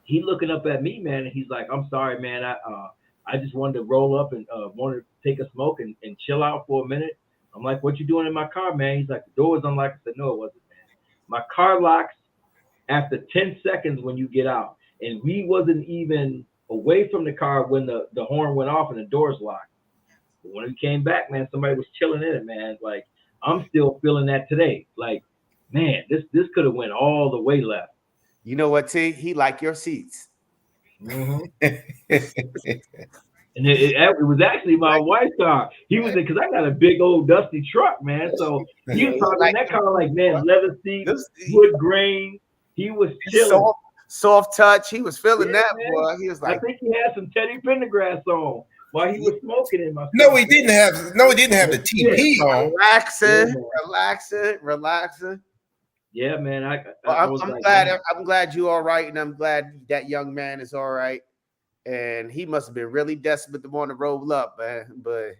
he looking up at me, man, and he's like, I'm sorry, man. I just wanted to roll up and wanted to take a smoke and chill out for a minute. I'm like, what you doing in my car, man? He's like, the door was unlocked. I said, no, it wasn't, man. My car locks after 10 seconds when you get out. And we wasn't even away from the car when the horn went off and the doors locked. But when we came back, man, somebody was chilling in it, man. Like, I'm still feeling that today. Like, man, this could have went all the way left. You know what, T? He liked your seats. And it was actually my wife's car. He was in, because I got a big old dusty truck, man. So he was talking in that car like, man, leather seats, wood grain. He was chilling. Soft touch. He was feeling that, man. boy. He was like, I think he had some Teddy Pendergrass on while he was smoking in my car. No, he didn't have the TP on. Relaxing. Yeah, man. I'm glad. I'm glad you're all right, and I'm glad that young man is all right. And he must have been really desperate to want to roll up, man. But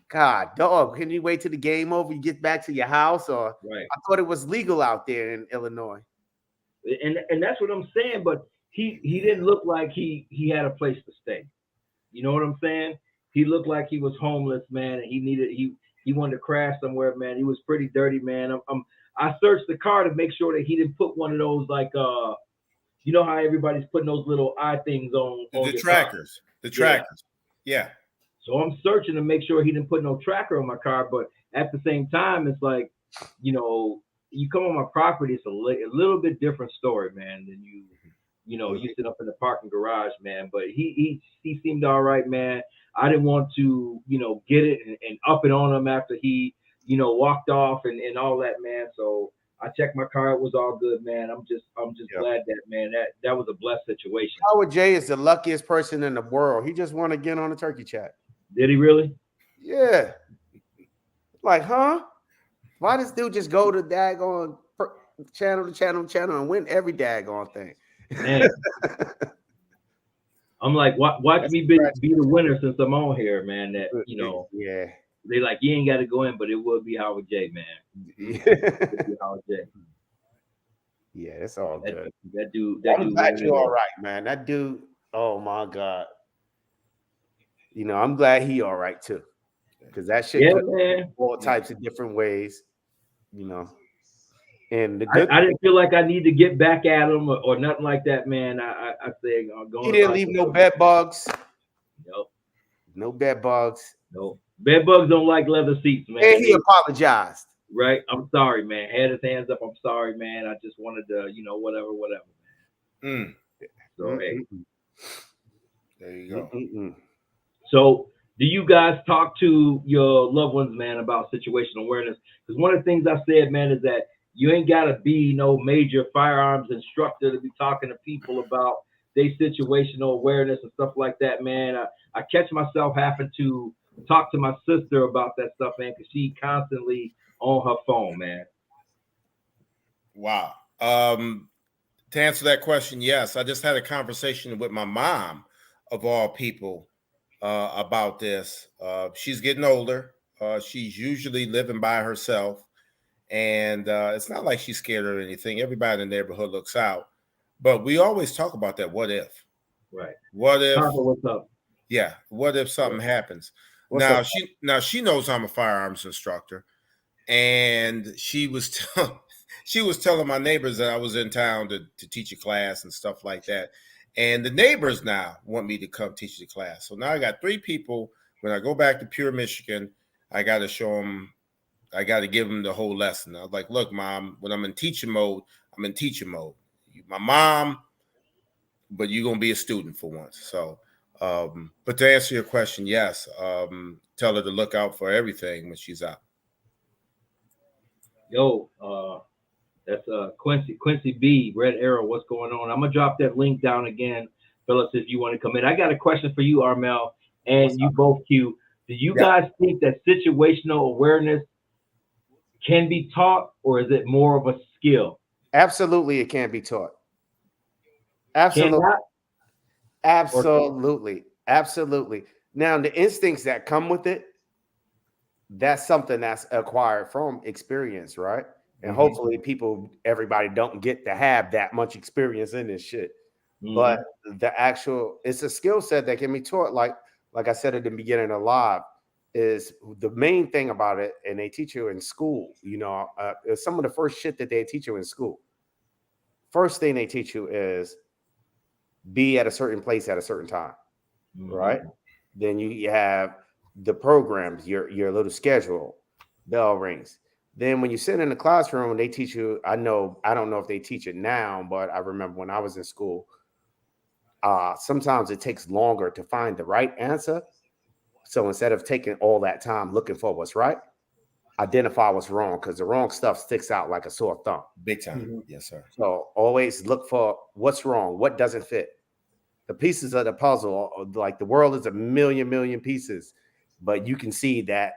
God, dog, can you wait till the game over? You get back to your house, or right. I thought it was legal out there in Illinois. And that's what I'm saying. But he didn't look like he had a place to stay. You know what I'm saying? He looked like he was homeless, man, and he wanted to crash somewhere, man. He was pretty dirty, man. I searched the car to make sure that he didn't put one of those like you know how everybody's putting those little eye things on the trackers. Car. The trackers. Yeah. So I'm searching to make sure he didn't put no tracker on my car, but at the same time, it's like, you know, you come on my property, it's a little bit different story, man, than you sit up in the parking garage, man. But he seemed all right, man. I didn't want to, get it and up it on him after he, walked off and all that, man. So I checked my car. It was all good, man. I'm just glad that, man, that was a blessed situation. Howard J is the luckiest person in the world. He just won again on the turkey chat. Did he really? Yeah. Like, huh? Why does dude just go to daggone channel to channel and win every daggone thing? Man. I'm like, watch me be the winner since I'm on here, man. That, yeah. They like, you ain't got to go in, but it will be Howard J, man. Yeah. Howard J. Yeah, it's all good. That dude. I'm glad you're all right, man. That dude, oh my God. I'm glad he all right too. Because that shit man. All types of different ways, And the I didn't feel like I need to get back at him or nothing like that, man. I said, he didn't leave no bed bugs. Nope. No bed bugs. No. Bed bugs don't like leather seats, man. And he apologized. Right. I'm sorry, man. Had his hands up. I'm sorry, man. I just wanted to, whatever. Mm, So hey. there you go. So, do you guys talk to your loved ones, man, about situational awareness? Because one of the things I said, man, is that you ain't got to be no major firearms instructor to be talking to people about their situational awareness and stuff like that, man. I catch myself having to talk to my sister about that stuff, man, because she constantly on her phone, man. Wow. To answer that question, yes. I just had a conversation with my mom, of all people, about this. She's getting older. She's usually living by herself. And it's not like she's scared or anything. Everybody in the neighborhood looks out. But we always talk about that. What if? Right. What if? Papa, what's up? Yeah. What if something happens? What's Now up? she knows I'm a firearms instructor, and she was telling my neighbors that I was in town to teach a class and stuff like that. And the neighbors now want me to come teach the class. So now I got 3 people. When I go back to Pure, Michigan, I got to show them. I got to give them the whole lesson. I was like, look, Mom, when I'm in teaching mode, I'm in teaching mode. You, my mom, but you're going to be a student for once. So, but to answer your question, yes, tell her to look out for everything when she's out. Yo, that's Quincy B, Red Arrow. What's going on? I'm gonna drop that link down again, fellas, if you want to come in. I got a question for you, Armel, and you both, Q. Do you guys think that situational awareness can be taught, or is it more of a skill? Absolutely, it can be taught. Absolutely. Cannot? Absolutely. Now, the instincts that come with it, that's something that's acquired from experience, right? And hopefully everybody don't get to have that much experience in this shit. But it's a skill set that can be taught. Like I said at the beginning of live, is the main thing about it, and they teach you in school, some of the first shit that they teach you in school. First thing they teach you is be at a certain place at a certain time, right? Then you have the programs, your little schedule, bell rings. Then when you sit in the classroom, they teach you, I don't know if they teach it now, but I remember when I was in school, sometimes it takes longer to find the right answer. So instead of taking all that time looking for what's right, identify what's wrong, because the wrong stuff sticks out like a sore thumb. Big time. Yes, sir. So always look for what's wrong, what doesn't fit. The pieces of the puzzle, like the world is a million pieces, but you can see that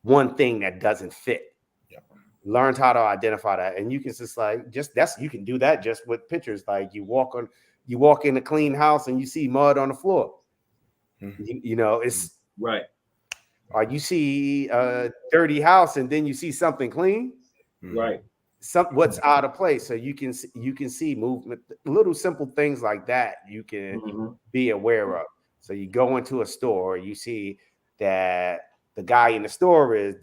one thing that doesn't fit. Learn how to identify that, and you can you can do that just with pictures. Like you walk in a clean house and you see mud on the floor. It's right. Or you see a dirty house and then you see something clean. Right. What's out of place, so you can see movement, little simple things like that you can be aware of. So you go into a store, you see that the guy in the store is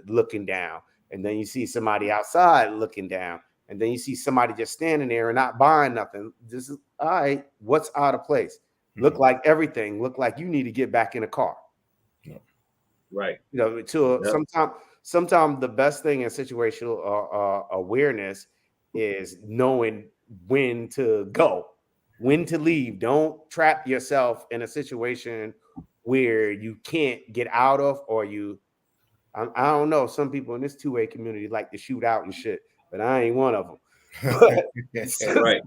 looking down, and then you see somebody outside looking down, and then you see somebody just standing there and not buying nothing. This is all right. What's out of place? Look like everything. Look like you need to get back in the car. Right. Sometimes the best thing in situational awareness is knowing when to go, when to leave. Don't trap yourself in a situation where you can't get out of, or I don't know. Some people in this two-way community like to shoot out and shit, but I ain't one of them. Right.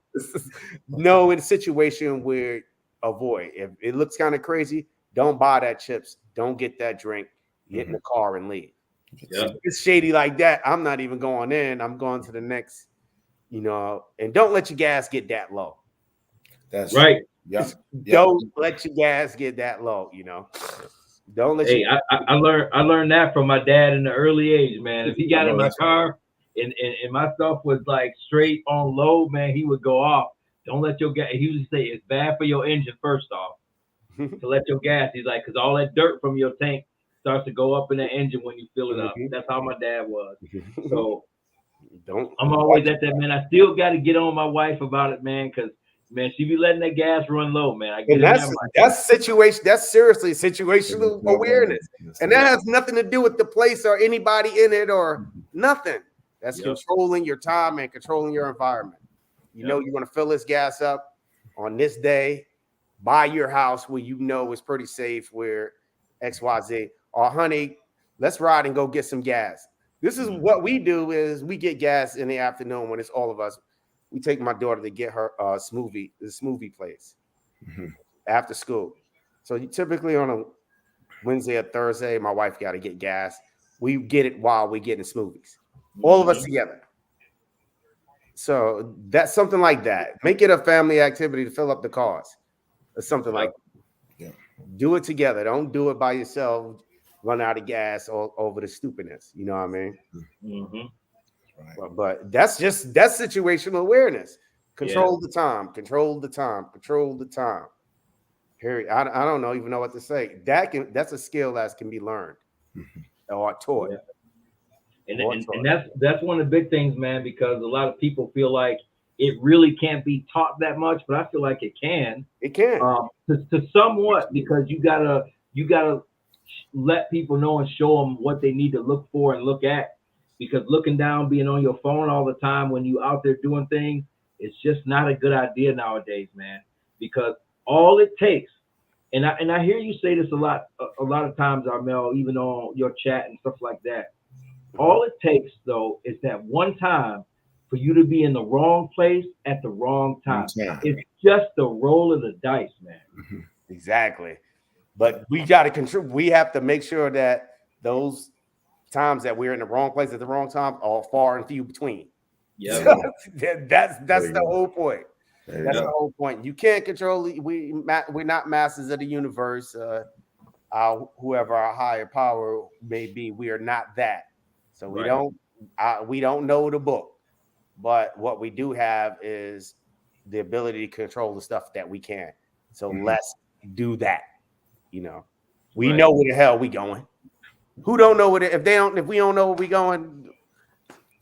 No, in a situation where avoid. If it looks kind of crazy, don't buy that chips. Don't get that drink. Get in the car and leave. If it's shady like that, I'm not even going in. I'm going to the next, and don't let your gas get that low. That's right. Don't let your gas get that low. Don't let. Hey, I learned that from my dad in the early age, man. If he got in my car and my stuff was like straight on low, man, he would go off. Don't let your gas. He would say it's bad for your engine first off to let your gas. He's like, because all that dirt from your tank starts to go up in the engine when you fill it up. That's how my dad was. So I'm always at that, man. I still got to get on my wife about it, man, because man, she be letting that gas run low, man. That's seriously situational awareness, and that has nothing to do with the place or anybody in it or Nothing. That's controlling your time and controlling your environment. You know you're going to fill this gas up on this day, buy your house where you know it's pretty safe, where XYZ. Or honey, let's ride and go get some gas. This is what we do is we get gas in the afternoon when it's all of us. We take my daughter to get her smoothie place after school. So you typically on a Wednesday or Thursday, my wife got to get gas. We get it while we're getting smoothies. All of us together. So that's something like that. Make it a family activity to fill up the cars or something like that. Yeah. Do it together. Don't do it by yourself. Run out of gas all over the stupidness. You know what I mean? Right. But that's situational awareness. Control the time. Control the time. Control the time. Period. I don't even know what to say. That's a skill that can be learned or taught. And that's one of the big things, man, because a lot of people feel like it really can't be taught that much, but I feel like it can. It can to somewhat, because you gotta let people know and show them what they need to look for and look at. Because looking down, being on your phone all the time when you out there doing things, it's just not a good idea nowadays, man. Because all it takes, and I hear you say this a lot of times, Armel, even on your chat and stuff like that. All it takes, though, is that one time for you to be in the wrong place at the wrong time. It's just the roll of the dice, man. Exactly. But we got to control. We have to make sure that those times that we're in the wrong place at the wrong time are far and few between. Yeah, that's the whole point. That's the whole point. You can't control. We're not masters of the universe. Whoever our higher power may be, we are not that. So we don't know the book, but what we do have is the ability to control the stuff that we can. So let's do that. You know, we know where the hell we going. Who don't know what if we don't know where we going?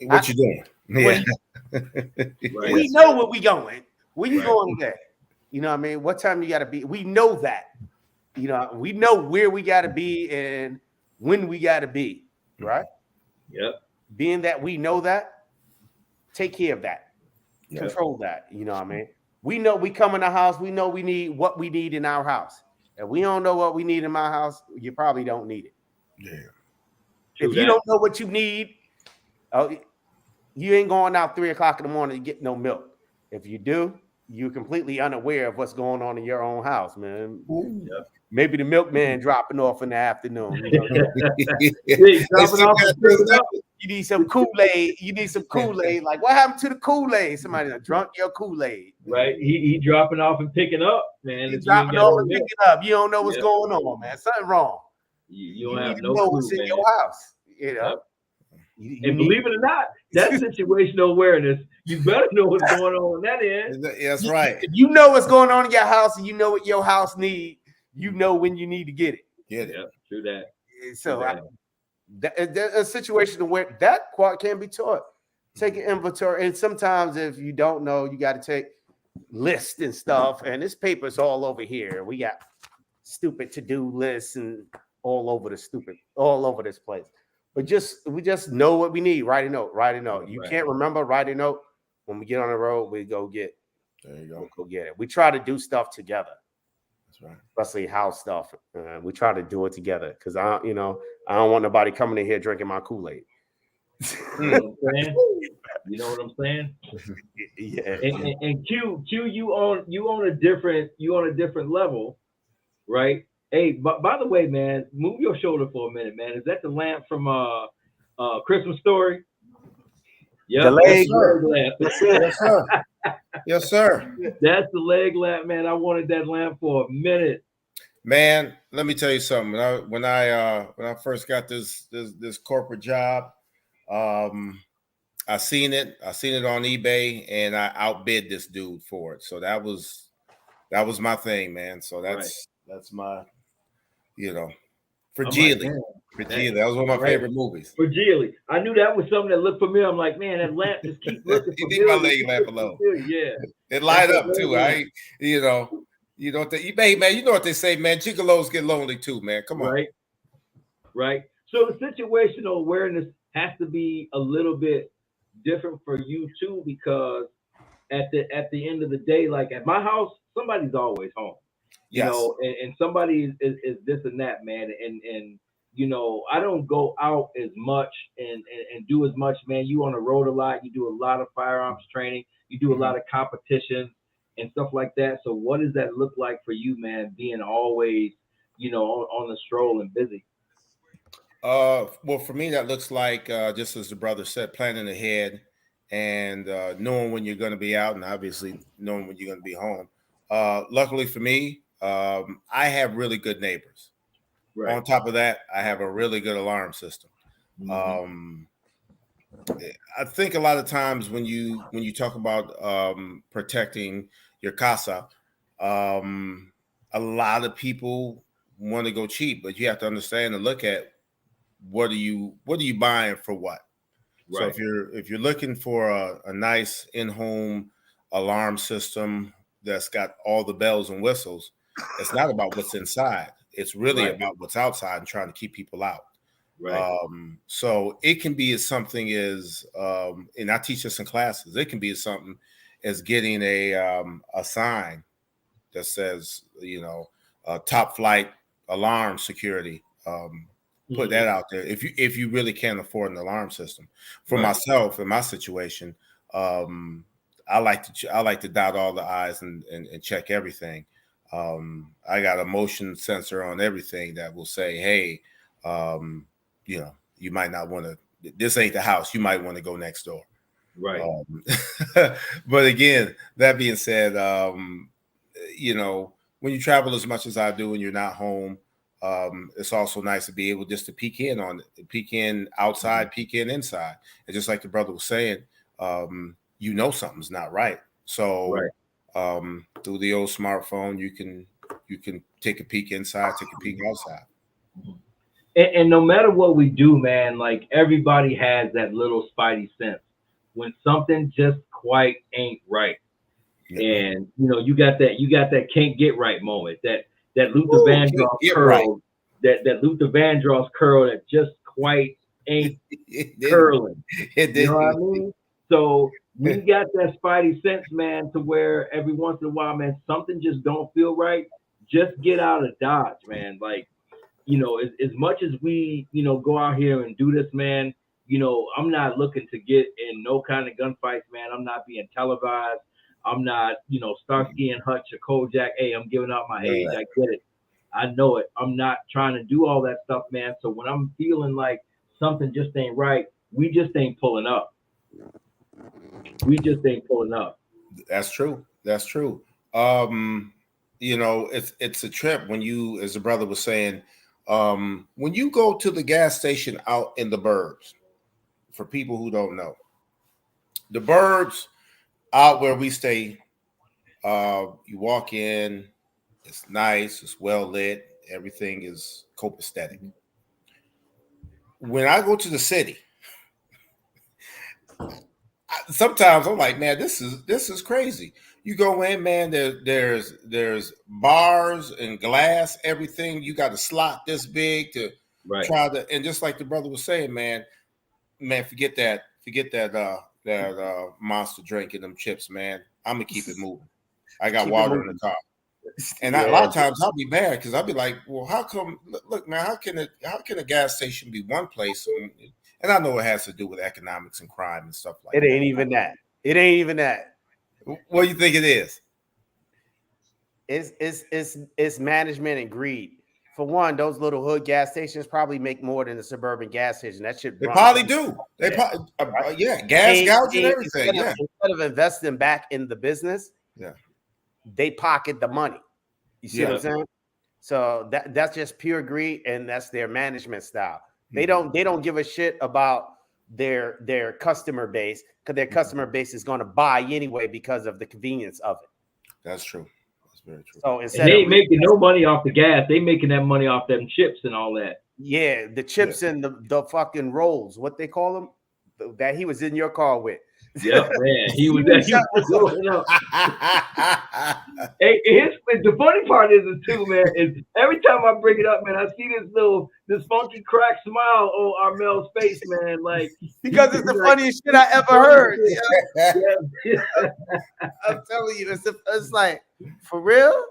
What you doing? Yeah. We know where we going. Where you going today? You know what I mean? What time you got to be? We know that. You know, we know where we got to be and when we got to be. Right. Yep. Being that we know that, take care of that. Control that. You know what I mean? We know we come in the house. We know we need what we need in our house. If we don't know what we need in my house, you probably don't need it. Yeah. If you don't know what you need, you ain't going out 3 o'clock in the morning to get no milk. If you do, you're completely unaware of what's going on in your own house, man. Yep. Maybe the milkman dropping off in the afternoon. You need some Kool-Aid. You need some Kool-Aid. Like, what happened to the Kool-Aid? Somebody drunk your Kool-Aid. Right. He dropping off and picking up, man. He's dropping off and picking up. You don't know what's going on, man. Something wrong. You don't have need no to know clue, what's in man. your house. You know. Yep. And believe it or not, that's situational awareness. You better know what's going on in that end. That's right. If you know what's going on in your house and you know what your house needs, you know when you need to get it. Get it. Yeah, true that. So a situation where that part can be taught. Take an inventory. And sometimes if you don't know, you got to take lists and stuff. And this paper's all over here. We got stupid to-do lists and all over this place. But we just know what we need. Write a note. You can't remember, write a note. When we get on the road, we go get. There you go. We'll go get it. We try to do stuff together. That's right. Especially house stuff. We try to do it together because I don't want nobody coming in here drinking my Kool-Aid. You know what I'm saying? Yeah. And Q, you on a different level, right? Hey, by the way, man, move your shoulder for a minute, man. Is that the lamp from Christmas Story? Yeah, the leg lamp. Yes, sir. Yes, sir. That's the leg lamp, man. I wanted that lamp for a minute. Man, let me tell you something. When I first got this corporate job, I seen it on eBay, and I outbid this dude for it. So that was my thing, man. So that's my, Fragile. Fragile. That was one of my favorite movies. Fragile. I knew that was something that looked familiar. I'm like, man, that lamp just keeps looking familiar. You leave my leg lamp alone. Yeah. It light up too. You know what eBay, man. You know what they say, man. Gigolos get lonely too, man. Come on. Right. So the situational awareness has to be a little bit different for you too, because at the end of the day, like at my house, somebody's always home, Yes. and somebody is this and that, man, and I don't go out as much and do as much, man. You on the road a lot, you do a lot of firearms training, you do a lot of competitions and stuff like that. So what does that look like for you, man, being always, on the stroll and busy? Well, for me, that looks like just as the brother said, planning ahead and knowing when you're going to be out, and obviously knowing when you're going to be home. Luckily for me, I have really good neighbors. Right. On top of that, I have a really good alarm system. Mhm. I think a lot of times when you talk about protecting your casa, a lot of people want to go cheap, but you have to understand and look at what are you buying for what. So Right. if you're looking for a nice in-home alarm system that's got all the bells and whistles, it's not about what's inside. It's really Right. about what's outside and trying to keep people out. Right. So it can be as something as, and I teach this in classes. It can be as something as getting a sign that says, top flight alarm security. Put that out there if you really can't afford an alarm system. For Right. myself in my situation, I like to dot all the I's and check everything. I got a motion sensor on everything that will say, hey, you might not want to. This ain't the house. You might want to go next door. Right. But again, that being said, when you travel as much as I do and you're not home, it's also nice to be able just to peek in outside, peek in inside. And just like the brother was saying, something's not right. So Right. through the old smartphone, you can take a peek inside, take a peek outside. And no matter what we do, man, like everybody has that little spidey sense when something just quite ain't right. And you got that can't get right moment, that Luther Vandross curl, right. that Luther Vandross curl that just quite ain't curling. You know what I mean? So when you got that spidey sense, man, to where every once in a while, man, something just don't feel right, just get out of Dodge, man. Like, as much as we, go out here and do this, man, I'm not looking to get in no kind of gunfights, man. I'm not being televised. I'm not, Starsky and Hutch or Kojak. Hey, I'm giving out my age. I get it. I know it. I'm not trying to do all that stuff, man. So when I'm feeling like something just ain't right, we just ain't pulling up. We just ain't pulling up. That's true. That's true. It's a trip when you, as the brother was saying, when you go to the gas station out in the burbs, for people who don't know, the burbs out where we stay, you walk in, it's nice, it's well lit, everything is copacetic. When I go to the city, sometimes I'm like, man, this is crazy. You go in, man, there's bars and glass, everything. You got a slot this big to try to, and just like the brother was saying, man, forget that monster drink and them chips, man. I'm gonna keep it moving. I got water in the car. And a lot of times I'll be mad because I'll be like, well, how come? Look, man, how can a gas station be one place? And I know it has to do with economics and crime and stuff like that. It ain't even that. It ain't even that. What do you think it is? It's management and greed. For one, those little hood gas stations probably make more than a suburban gas station. That should. They probably do. They gas gouge and everything. Instead of investing back in the business, they pocket the money. You see what I'm saying? So that's just pure greed, and that's their management style. They don't give a shit about their customer base, because their customer base is going to buy anyway because of the convenience of it. That's true. That's very true. So instead, they ain't making no money off the gas. They making that money off them chips and all that. Yeah, the chips and the fucking rolls, what they call them, that he was in your car with. Yep, man. He was rolling up. Yeah. Hey, the funny part is too, man, is every time I bring it up, man, I see this funky crack smile on Armel's face, man. Like because it's the funniest shit I ever heard. Yeah. I'm telling you, it's like for real.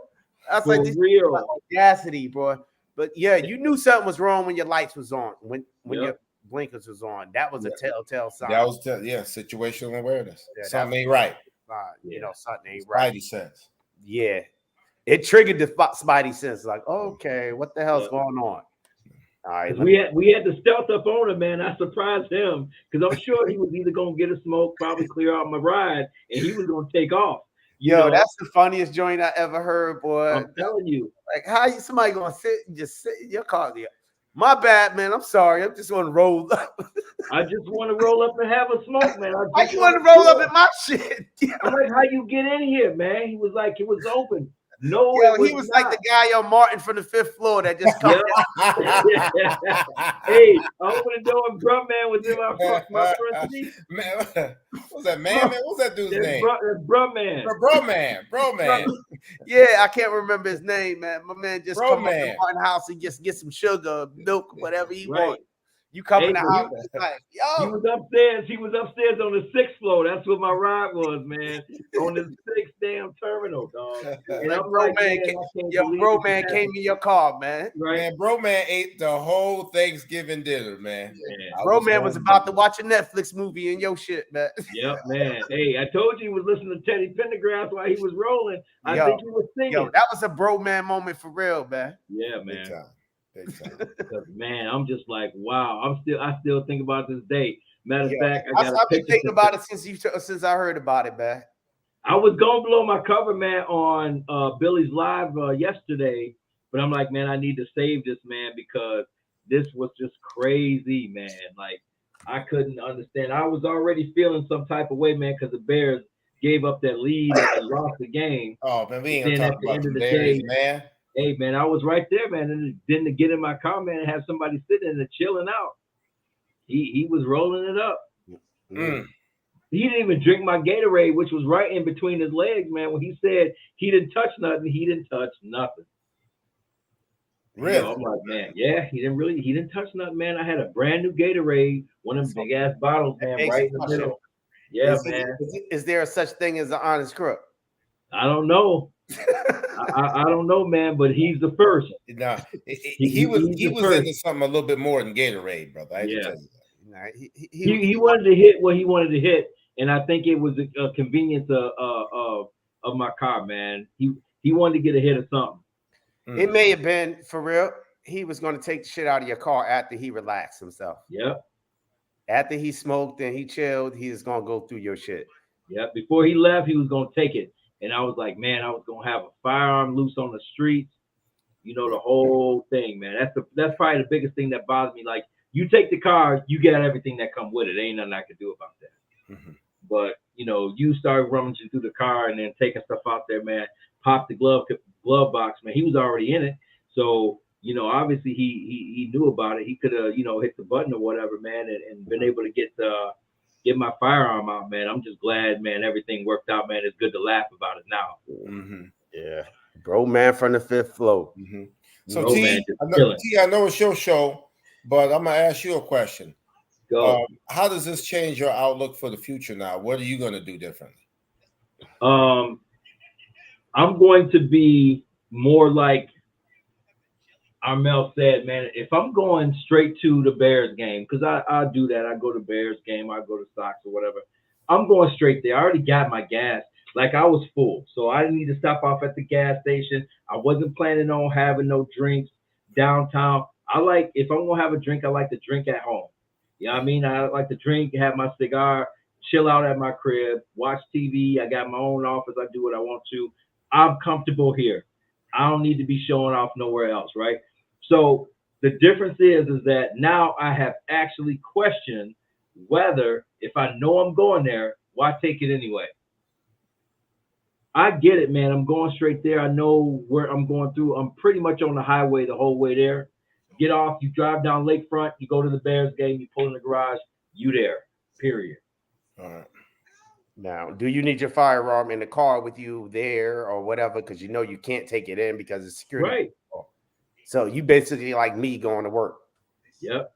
I was For like, this real. audacity, bro. But yeah, you knew something was wrong when your lights was on, when your blinkers was on. That was a telltale sign. That was situational awareness. Yeah, Something ain't right. You know, something ain't right. Spidey sense. Yeah, it triggered the Spidey sense. Like, okay, what the hell's going on? All right, we had the stealth up on him, man. I surprised him because I'm sure he was either gonna get a smoke, probably clear out my ride, and he was gonna take off. Yo, that's the funniest joint I ever heard, boy. I'm telling you. Like, how somebody gonna just sit in your car? My bad, man. I'm sorry. I'm just gonna roll up. I just want to roll up and have a smoke, man. Why you want to roll up in my shit? I'm like, how you get in here, man? He was like, it was open. No, he was like the guy on Martin from the 5th floor that just comes. Hey, I opened the door and Brumman was in my front seat. Man, what's that man? What's that dude's name? Brumman. Broman. Yeah, I can't remember his name, man. My man just come up to Martin house and just get some sugar, milk, whatever he wants. You come in the house, like, yo. He was upstairs on the 6th floor. That's what my ride was, man. On the 6th damn terminal, dog. And like, I'm like, bro, man came in your car, man. Right. Man, bro, man ate the whole Thanksgiving dinner, man. Bro, man was about to watch a Netflix movie in your shit, man. Yep, man. Hey, I told you he was listening to Teddy Pendergrass while he was rolling. I think he was singing. Yo, that was a bro man moment for real, man. Yeah, man. Big time. Man, I'm just like, wow. I still think about this day. Matter of fact, I've been thinking about it since I heard about it, man. I was gonna blow my cover, man, on Billy's live yesterday, but I'm like, man, I need to save this, man, because this was just crazy, man. Like, I couldn't understand. I was already feeling some type of way, man, because the Bears gave up that lead and lost the game. Oh, man, we ain't gonna talk about the Bears, man. Hey, man, I was right there, man, and then to get in my car, man, and have somebody sitting and chilling out. He was rolling it up. He didn't even drink my Gatorade, which was right in between his legs, man. When he said he didn't touch nothing, he didn't touch nothing. Really? I'm like, man, yeah, he didn't touch nothing, man. I had a brand new Gatorade, one of them big ass bottles, man, right in the middle. Yeah, man. Is there such thing as an honest crook? I don't know. I don't know, man, but he's the first. No, he was into something a little bit more than Gatorade, brother. He wanted to hit what he wanted to hit, and I think it was a convenience of my car, man. He wanted to get a hit of something. It may have been for real. He was going to take the shit out of your car after he relaxed himself. Yep. After he smoked and he chilled, he was going to go through your shit. Yep. Before he left, he was going to take it. And I was like, man, I was going to have a firearm loose on the streets. You know, the whole thing, man. That's probably the biggest thing that bothers me. Like, you take the car, you get everything that come with it. Ain't nothing I can do about that. Mm-hmm. But, you know, you start rummaging through the car and then taking stuff out there, man. Pop the glove box, man. He was already in it. So, you know, obviously he knew about it. He could have, you know, hit the button or whatever, man, and been able to get my firearm out, man. I'm just glad, man, everything worked out, man. It's good to laugh about it now. Mm-hmm. Yeah. Bro, man, from the 5th floor. Mm-hmm. So, T, I know it's your show, but I'm going to ask you a question. Go. How does this change your outlook for the future now? What are you going to do differently? I'm going to be more like Armel said, man, if I'm going straight to the Bears game, because I do that. I go to Bears game, I go to Sox or whatever. I'm going straight there. I already got my gas. Like, I was full, so I didn't need to stop off at the gas station. I wasn't planning on having no drinks downtown. If I'm going to have a drink, I like to drink at home. You know what I mean? I like to drink, have my cigar, chill out at my crib, watch TV. I got my own office. I do what I want to. I'm comfortable here. I don't need to be showing off nowhere else, right? So the difference is that now I have actually questioned whether, if I know I'm going there, why take it anyway? I get it, man. I'm going straight there. I know where I'm going through. I'm pretty much on the highway the whole way there. Get off, you drive down Lakefront, you go to the Bears game, you pull in the garage, you there, period. All right. Now, do you need your firearm in the car with you there or whatever? Because you know you can't take it in because it's security. Right. So you basically like me going to work. Yep.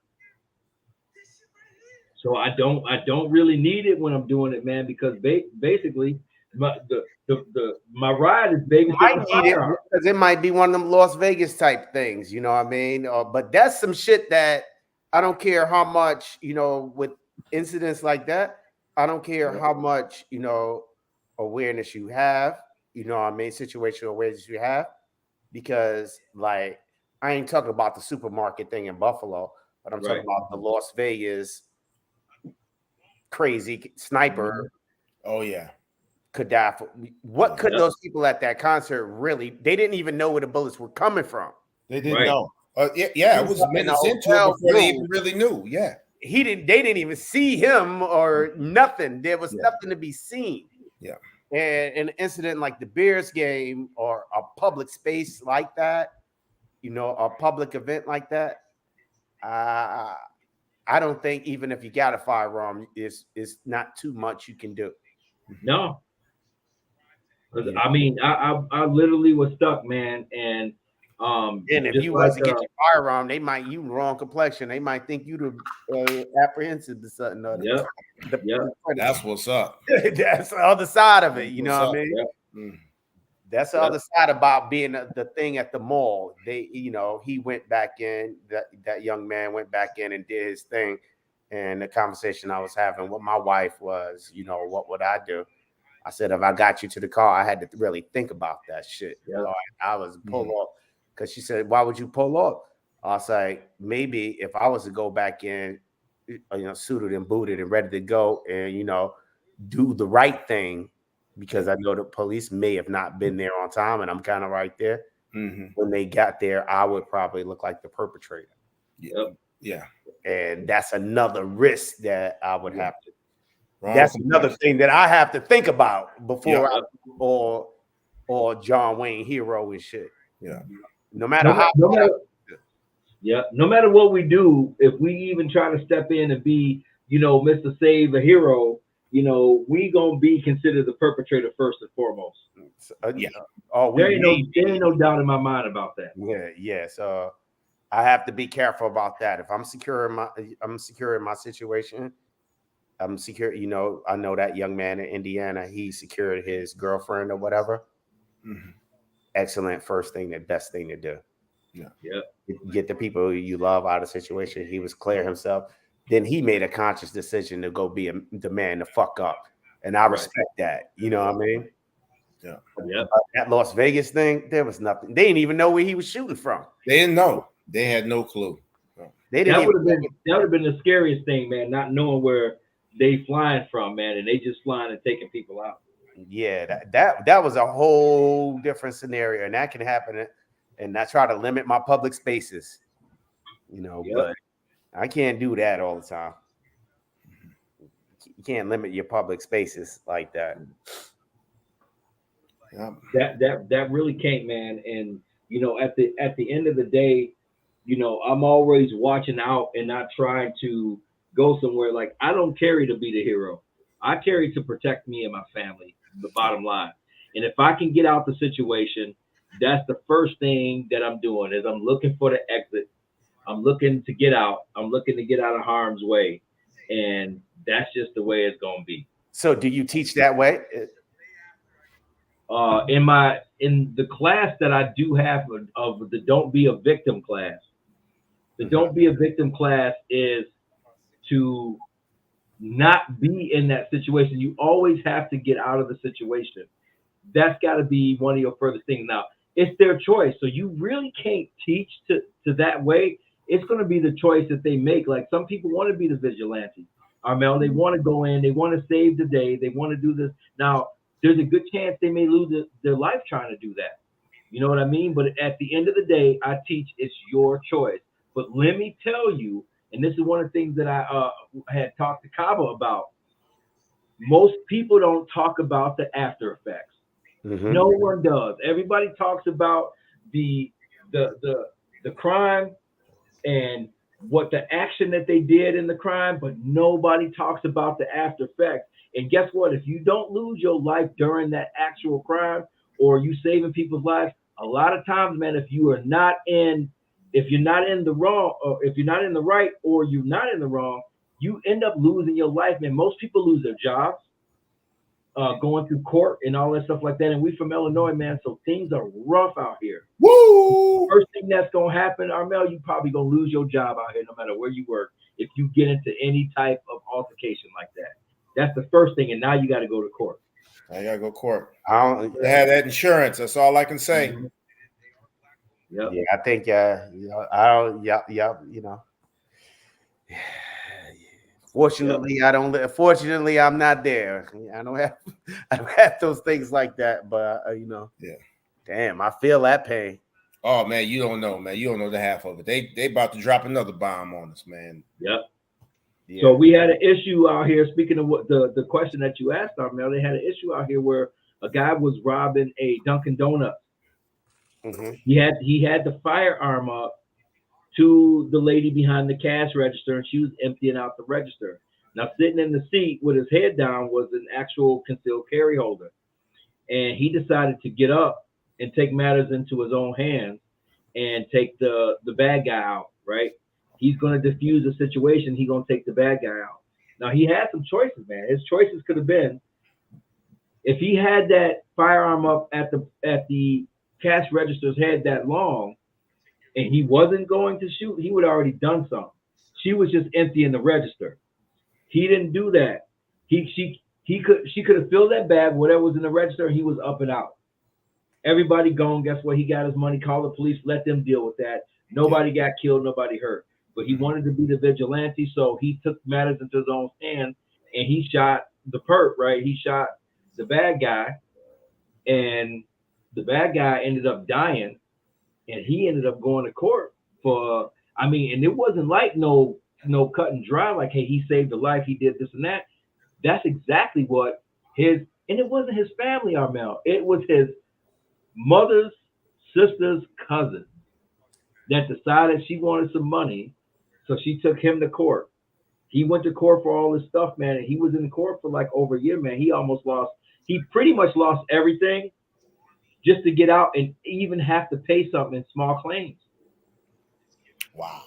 So I don't really need it when I'm doing it, man, because basically my ride is You might babysitting the need it firearm. because it might be one of them Las Vegas type things, you know what I mean? But that's some shit that I don't care how much, you know, with incidents like that, I don't care how much, you know, awareness you have, you know what I mean, situational awareness you have, because like I ain't talking about the supermarket thing in Buffalo, but I'm talking about the Las Vegas crazy sniper. Oh yeah. Gaddafi. What could those people at that concert really? They didn't even know where the bullets were coming from. They didn't know. Yeah, it was minutes into it before they even really knew. Yeah, he didn't. They didn't even see him or nothing. There was nothing to be seen. Yeah, and an incident like the Bears game or a public space like that, you know, a public event like that, I don't think even if you got a firearm, is not too much you can do. No. I mean, I literally was stuck, man, and if you was to get your firearm, they might you wrong complexion. They might think you the apprehensive to something. That's what's up. That's the other side of it. You know what I mean? Mm. That's the other side about being the thing at the mall. They, you know, he went back in. That young man went back in and did his thing. And the conversation I was having with my wife was, you know, what would I do? I said, if I got you to the car, I had to really think about that shit. Yeah. I was pull off because she said, why would you pull off? I was like, maybe if I was to go back in, you know, suited and booted and ready to go and, you know, do the right thing, because I know the police may have not been there on time and I'm kind of right there. When they got there, I would probably look like the perpetrator. Yeah. And that's another risk that I would have to. That's another thing that I have to think about before I or John Wayne hero and shit. Yeah. No matter no matter what we do, if we even try to step in and be, you know, Mr. Save a hero, you know, we gonna be considered the perpetrator first and foremost. There ain't no doubt in my mind about that. Yeah. So I have to be careful about that. If I'm secure in my situation. I'm secure, you know, I know that young man in Indiana, he secured his girlfriend or whatever. Excellent best thing to do. Yeah. Get the people you love out of the situation. He was clear himself. Then he made a conscious decision to go be the man to fuck up. And I respect that. You know what I mean? Yeah. That Las Vegas thing, there was nothing. They didn't even know where he was shooting from. They didn't know. They had no clue. They didn't. That would have been the scariest thing, man, not knowing where they flying from, man, and they just flying and taking people out. Yeah, that was a whole different scenario, and that can happen. And I try to limit my public spaces, you know, but I can't do that all the time. You can't limit your public spaces like that. That really can't, man. And you know, at the end of the day, you know, I'm always watching out and not trying to go somewhere. Like, I don't carry to be the hero. I carry to protect me and my family, the bottom line. And if I can get out the situation, that's the first thing that I'm doing is I'm looking for the exit. I'm looking to get out. I'm looking to get out of harm's way. And that's just the way it's going to be. So do you teach that way? In the class that I do have of the Don't Be a Victim class, the Don't Be a Victim class is to not be in that situation. You always have to get out of the situation. That's got to be one of your furthest things. Now, it's their choice. So you really can't teach to that way. It's going to be the choice that they make. Like, some people want to be the vigilante. Armel, they want to go in. They want to save the day. They want to do this. Now, there's a good chance they may lose their life trying to do that. You know what I mean? But at the end of the day, I teach it's your choice. But let me tell you, and this is one of the things that I had talked to Cabo about. Most people don't talk about the after effects. No one does. Everybody talks about the crime and what the action that they did in the crime, but nobody talks about the after effects. And guess what? If you don't lose your life during that actual crime or you saving people's lives, a lot of times, man, if you're not in the wrong, or if you're not in the right, or you're not in the wrong, you end up losing your life, man. Most people lose their jobs, going through court and all that stuff like that. And we from Illinois, man, so things are rough out here. Woo! First thing that's gonna happen, Armel, you probably gonna lose your job out here, no matter where you work, if you get into any type of altercation like that. That's the first thing, and now you got to go to court. I gotta go to court. I don't. They have that insurance. That's all I can say. Mhm. Yep. Yeah, I think. You know, I don't. Yeah. You know. Fortunately, I don't. Fortunately, I'm not there. I don't have. I don't have those things like that. But you know. Yeah. Damn, I feel that pain. Oh man, you don't know, man. You don't know the half of it. They about to drop another bomb on us, man. Yep. Yeah. So we had an issue out here. Speaking of what the question that you asked, Armel, they had an issue out here where a guy was robbing a Dunkin' Donuts. Mm-hmm. He had the firearm up to the lady behind the cash register, and she was emptying out the register. Now, sitting in the seat with his head down was an actual concealed carry holder, and he decided to get up and take matters into his own hands and take the bad guy out. Right? He's going to defuse the situation. He's going to take the bad guy out. Now, he had some choices, man. His choices could have been, if he had that firearm up at the cash register's head that long, and he wasn't going to shoot, he would have already done something. She was just emptying the register. He didn't do that. She could have filled that bag, whatever was in the register, and he was up and out. Everybody gone. Guess what? He got his money. Call the police. Let them deal with that. Nobody got killed. Nobody hurt. But he wanted to be the vigilante, so he took matters into his own hands, and he shot the perp. Right? He shot the bad guy, and the bad guy ended up dying. And he ended up going to court for, I mean, and it wasn't like no cut and dry, like, hey, he saved a life, he did this and that. That's exactly what and it wasn't his family, Armel. It was his mother's sister's cousin that decided she wanted some money, so she took him to court. He went to court for all this stuff, man, and he was in court for like over a year, man. He pretty much lost everything just to get out and even have to pay something in small claims. Wow.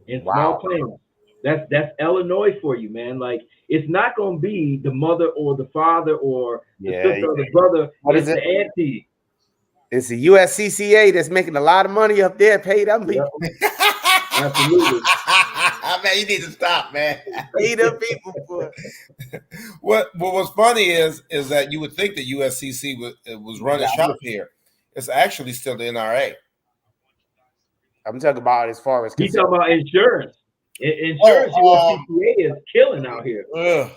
In small claims. That's Illinois for you, man. Like, it's not gonna be the mother or the father or the sister or the brother. It's the auntie. It's the USCCA that's making a lot of money up there. Pay them people. Absolutely. Man, you need to stop, man. Pay them people for what's funny is that you would think the USCC was running shop here. It's actually still the NRA. I'm talking about as far as he's talking about insurance. Insurance, USCCA is killing out here. Yeah,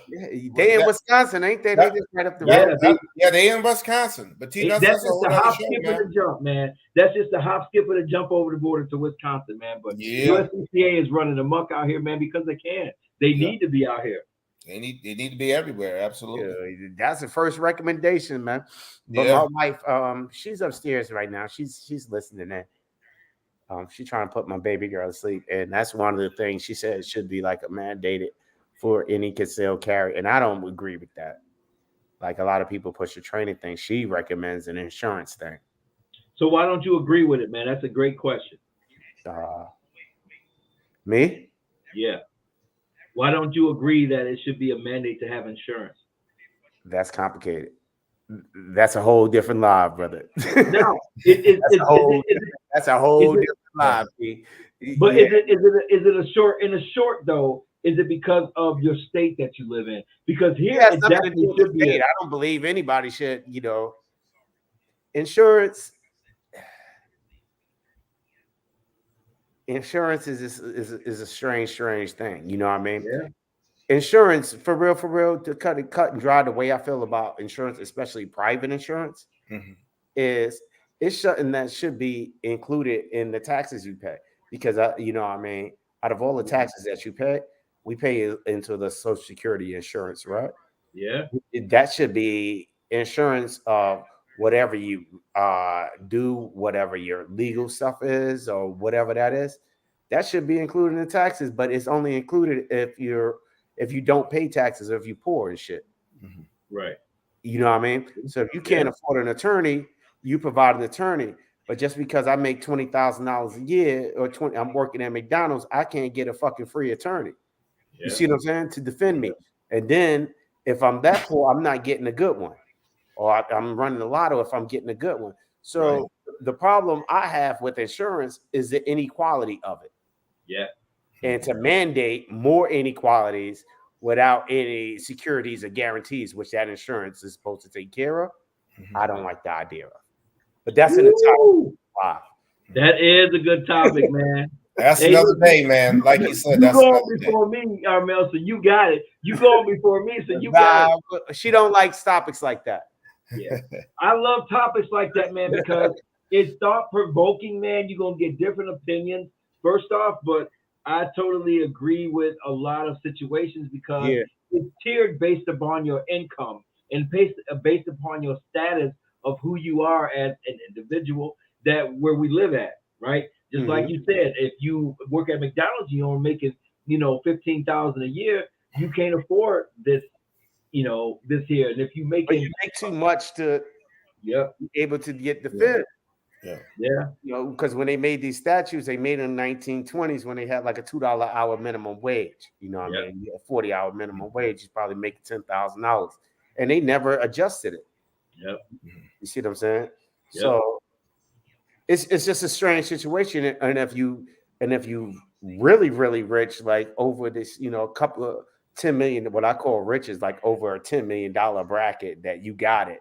they in Wisconsin, ain't they? They just right up the road. They in Wisconsin. But that's just the hop, skip, and the jump, man. That's just the hop, skip, and the jump over the border to Wisconsin, man. But USCCA is running amok out here, man, because they can. They need to be out here. They need to be everywhere. Absolutely. Yeah, that's the first recommendation, man. But my wife, she's upstairs right now. She's listening in. She's trying to put my baby girl to sleep, and that's one of the things she said should be like a mandated for any concealed carry, and I don't agree with that. Like a lot of people push the training thing. She recommends an insurance thing. So why don't you agree with it, man? That's a great question. Me? Yeah. Why don't you agree that it should be a mandate to have insurance? That's complicated. That's a whole different live, brother. No, that's a whole different live. But is it a short? In a short though, is it because of your state that you live in? Because here it definitely should be. I don't believe anybody should. Insurance. Insurance is a strange thing. You know what I mean? Yeah. Insurance, for real, to cut and dry, the way I feel about insurance, especially private insurance, is it's something that should be included in the taxes you pay. Because, you know what I mean, out of all the taxes that you pay, we pay into the Social Security insurance, right? Yeah. That should be insurance of whatever you do, whatever your legal stuff is or whatever that is. that should be included in taxes, but it's only included if you don't pay taxes or if you're poor and shit. Right. You know what I mean? So if you can't afford an attorney, you provide an attorney. But just because I make $20,000 a year or I'm working at McDonald's, I can't get a fucking free attorney. You see what I'm saying? To defend me. And then if I'm that poor, I'm not getting a good one. Or I'm running the lotto if I'm getting a good one. So the problem I have with insurance is the inequality of it. Yeah. And to mandate more inequalities without any securities or guarantees, which that insurance is supposed to take care of, I don't like the idea of. But that's in the top 5. That is a good topic, man. That's another day, man. Like you said, that's you another going day. before me, Armel, so you got it. You going before me, so you got it. She don't like topics like that. Yeah. I love topics like that, man, because it's thought-provoking, man. You're going to get different opinions, first off, but I totally agree with a lot of situations because it's tiered based upon your income and based upon your status of who you are as an individual where we live at, right? Just like you said, if you work at McDonald's, you're only making, $15,000 a year, you can't afford this, this here. And if you make too much to be able to get defended. Because when they made these statutes, they made in the 1920s when they had like a $2 hour minimum wage. You know what I mean? A 40-hour minimum wage is probably making $10,000, and they never adjusted it. You see what I'm saying? So it's just a strange situation. And if you really, really rich, like over this, a couple of 10 million, what I call rich is like over a $10 million bracket that you got it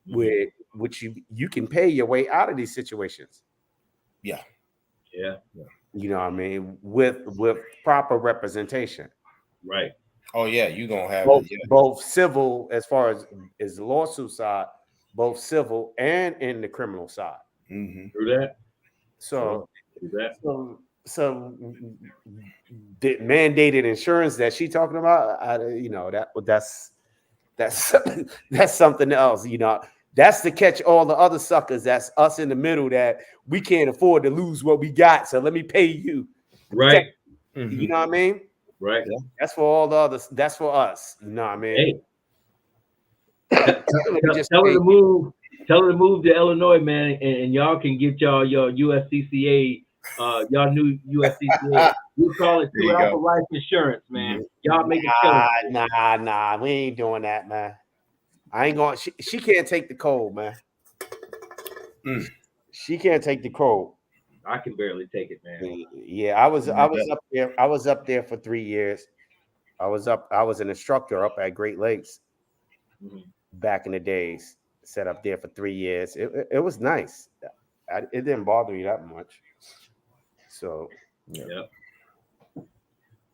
with, which you can pay your way out of these situations. Yeah. You know what I mean? With proper representation. Right. Oh yeah, you gonna have both civil as far as the lawsuit side, both civil and in the criminal side. Through that. So the mandated insurance that she talking about, that's something else. That's to catch all the other suckers. That's us in the middle that we can't afford to lose what we got. So let me pay you. Right. You know what I mean? Right. That's for all the others. That's for us. You know what I mean? Hey. Tell her to move. Tell her to move to Illinois, man, and y'all can get your USCCA, y'all new USCCA. We call it 2 Alpha Life Insurance, man. Y'all make it killing. Nah. We ain't doing that, man. I ain't going. She can't take the cold, man. She can't take the cold. I can barely take it, man. Yeah, I was up there. I was up there for 3 years. I was an instructor up at Great Lakes back in the days. Set up there for 3 years. It was nice. It didn't bother me that much. So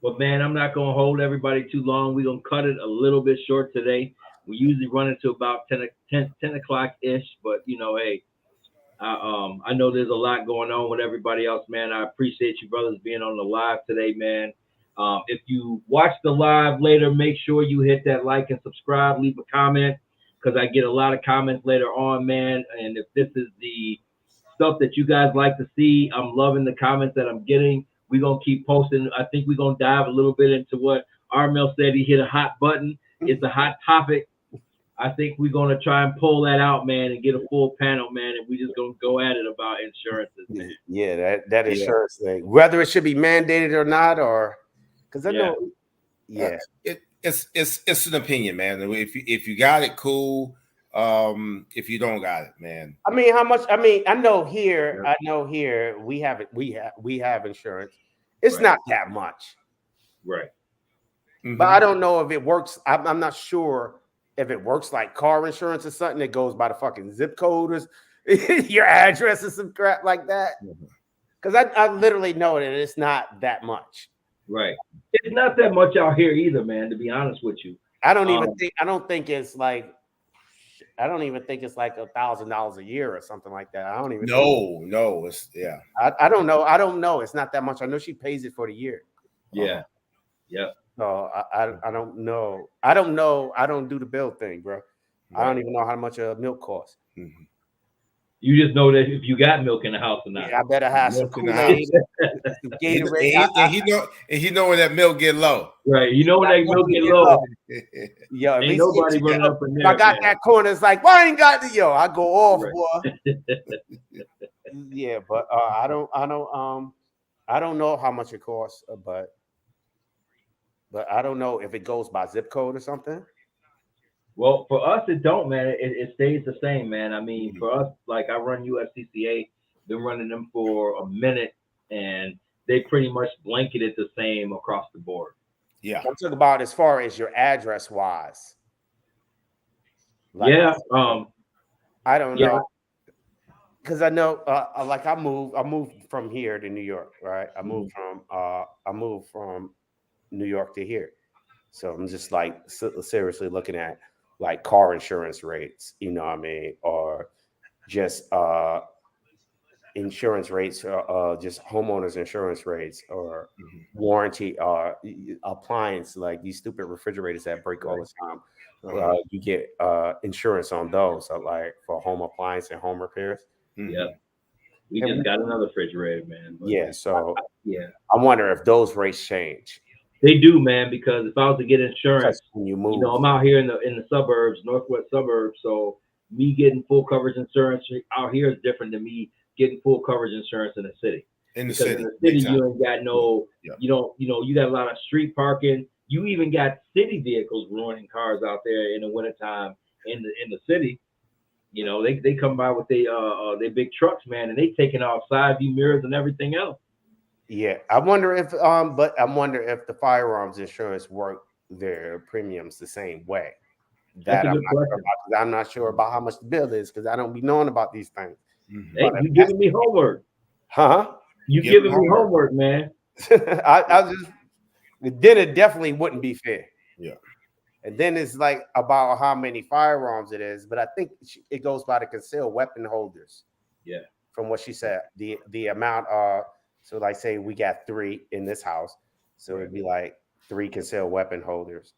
But man, I'm not gonna hold everybody too long. We're gonna cut it a little bit short today. We usually run it to about 10 o'clock ish, but hey, I know there's a lot going on with everybody else, man. I appreciate you brothers being on the live today, man. If you watch the live later, make sure you hit that like and subscribe, leave a comment, because I get a lot of comments later on, man. And if this is the stuff that you guys like to see, I'm loving the comments that I'm getting. We're going to keep posting. I think we're going to dive a little bit into what Armel said. He hit a hot button. It's a hot topic. I think we're going to try and pull that out, man, and get a full panel, man, and we're just going to go at it about insurances, man. Yeah, that insurance thing, whether it should be mandated or not, or because I know, it's an opinion, man. If you got it, cool. If you don't got it, man. I mean, how much? I mean, I know here we have it. We have insurance. It's not that much, right? But I don't know if it works. I'm not sure if it works like car insurance or something that goes by the fucking zip code or your address or some crap like that. Because I literally know that it's not that much. Right. It's not that much out here either, man, to be honest with you. I don't think it's like $1,000 a year or something like that. I don't even No, it's I don't know. I don't know. It's not that much. I know she pays it for the year. Yeah. So I don't know. I don't know. I don't do the bill thing, bro. Right. I don't even know how much a milk costs. You just know that if you got milk in the house or not. Yeah, I better have some Milk in the Kool-Aid, some And Gatorade. he know when that milk get low. Right. You know when that milk get Get low, Yo, if ain't he's nobody running up in if there, I got man. that corner, it's like, why I ain't got the I go off, Right. boy. Yeah, but I don't know how much it costs, but I don't know if it goes by zip code or something. Well, for us, it don't, man. It stays the same, man. I mean, for us, like I run USCCA, been running them for a minute, and they pretty much blanketed the same across the board. Yeah. I'm talking about as far as your address wise. Like, Yeah. I don't Yeah. know. Because I know, like I moved from here to New York, right? I moved from New York to here, so I'm just like seriously looking at like car insurance rates, you know what I mean, or just insurance rates, just homeowners insurance rates, or warranty, appliance, like these stupid refrigerators that break all the time. You get insurance on those, like for home appliance and home repairs. Yeah. We just got another refrigerator, man. But Yeah, so yeah, I wonder if those rates change. they do, man. Because if I was to get insurance, When you move, you know, I'm out here in the suburbs, northwest suburbs. So me getting full coverage insurance out here is different than me getting full coverage insurance in the city. In the Because city, in the city, big time. you ain't got no, Yeah. you don't, you got a lot of street parking. You even got city vehicles ruining cars out there in the wintertime in the city. You know, they come by with they big trucks, man, and they taking off side view mirrors and everything else. yeah, I wonder if but I wonder if the firearms insurance work their premiums the same way. That's That a I'm good not sure question. about, 'cause I'm not sure about how much the bill is because I don't be knowing about these things. Hey, you giving me homework? Huh? You giving me homework, man? I just then it definitely wouldn't be fair. Yeah. And then it's like about how many firearms it is, but I think it goes by the concealed weapon holders. Yeah. From what she said, the amount so like say we got 3 in this house, so it'd be like 3 concealed weapon holders.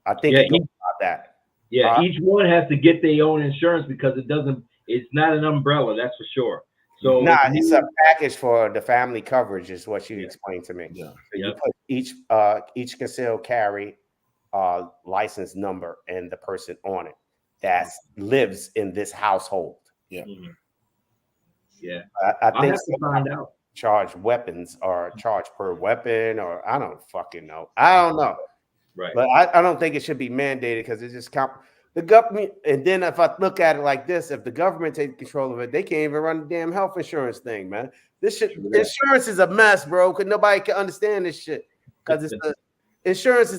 I think it goes about that. Yeah, each one has to get their own insurance because it's not an umbrella, that's for sure. So it's a package for the family coverage, is what she explained to me. Yeah. So you put each concealed carry license number and the person on it that lives in this household. Yeah. Yeah. I think have to find out. Charge weapons or charge per weapon, or I don't fucking know. I don't know. Right. But I don't think it should be mandated because it's just the government. And then if I look at it like this, if the government takes control of it, they can't even run the damn health insurance thing, man. Insurance is a mess, bro. Because nobody can understand this shit. Because insurance.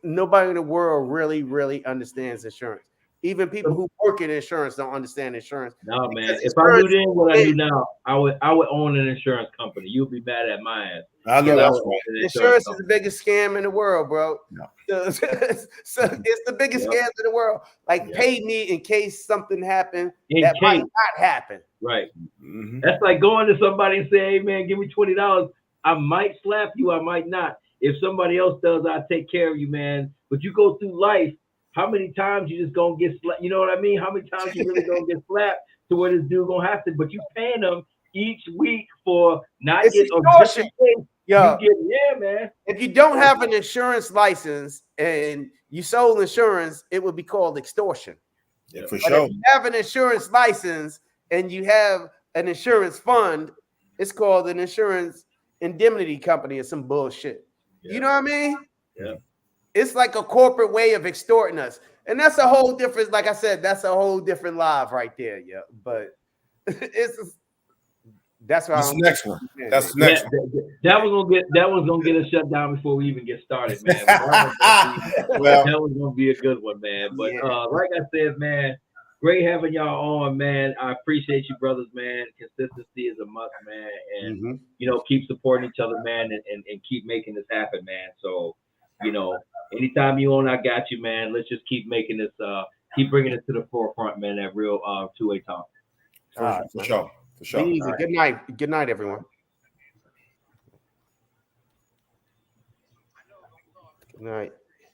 Nobody in the world really understands insurance. Even people who work in insurance don't understand insurance. No, man. If I knew then what I knew now, I would own an insurance company. You'd be mad at my ass. I know that's right. Insurance is the biggest scam in the world, bro. No. So it's the biggest scam in the world. Like, pay me in case something happened that might not happen. Right. That's like going to somebody and saying, "Hey, man, give me $20. I might slap you. I might not. If somebody else does, I'll take care of you, man." But you go through life. How many times you just gonna get slapped? You know what I mean? How many times you really gonna get slapped to where this dude gonna have to? But you paying them each week for not getting extortion. Yeah, man. If you don't have an insurance license and you sold insurance, it would be called extortion. Yeah, for but sure. If you have an insurance license and you have an insurance fund, it's called an insurance indemnity company or some bullshit. Yeah. You know what I mean? Yeah. It's like a corporate way of extorting us. And that's a whole different, like I said, that's a whole different live right there. Yeah. But that's what the next one. That's the next one. That was gonna get us shut down before we even get started, man. That was gonna be a good one, man. But like I said, man, great having y'all on, man. I appreciate you, brothers, man. Consistency is a must, man. And keep supporting each other, man, and keep making this happen, man. So, anytime you on, I got you, man. Let's just keep making this, keep bringing it to the forefront, man. That real two-way talk. For sure. For sure. Be easy. Right. Good night. Good night, everyone. Good night.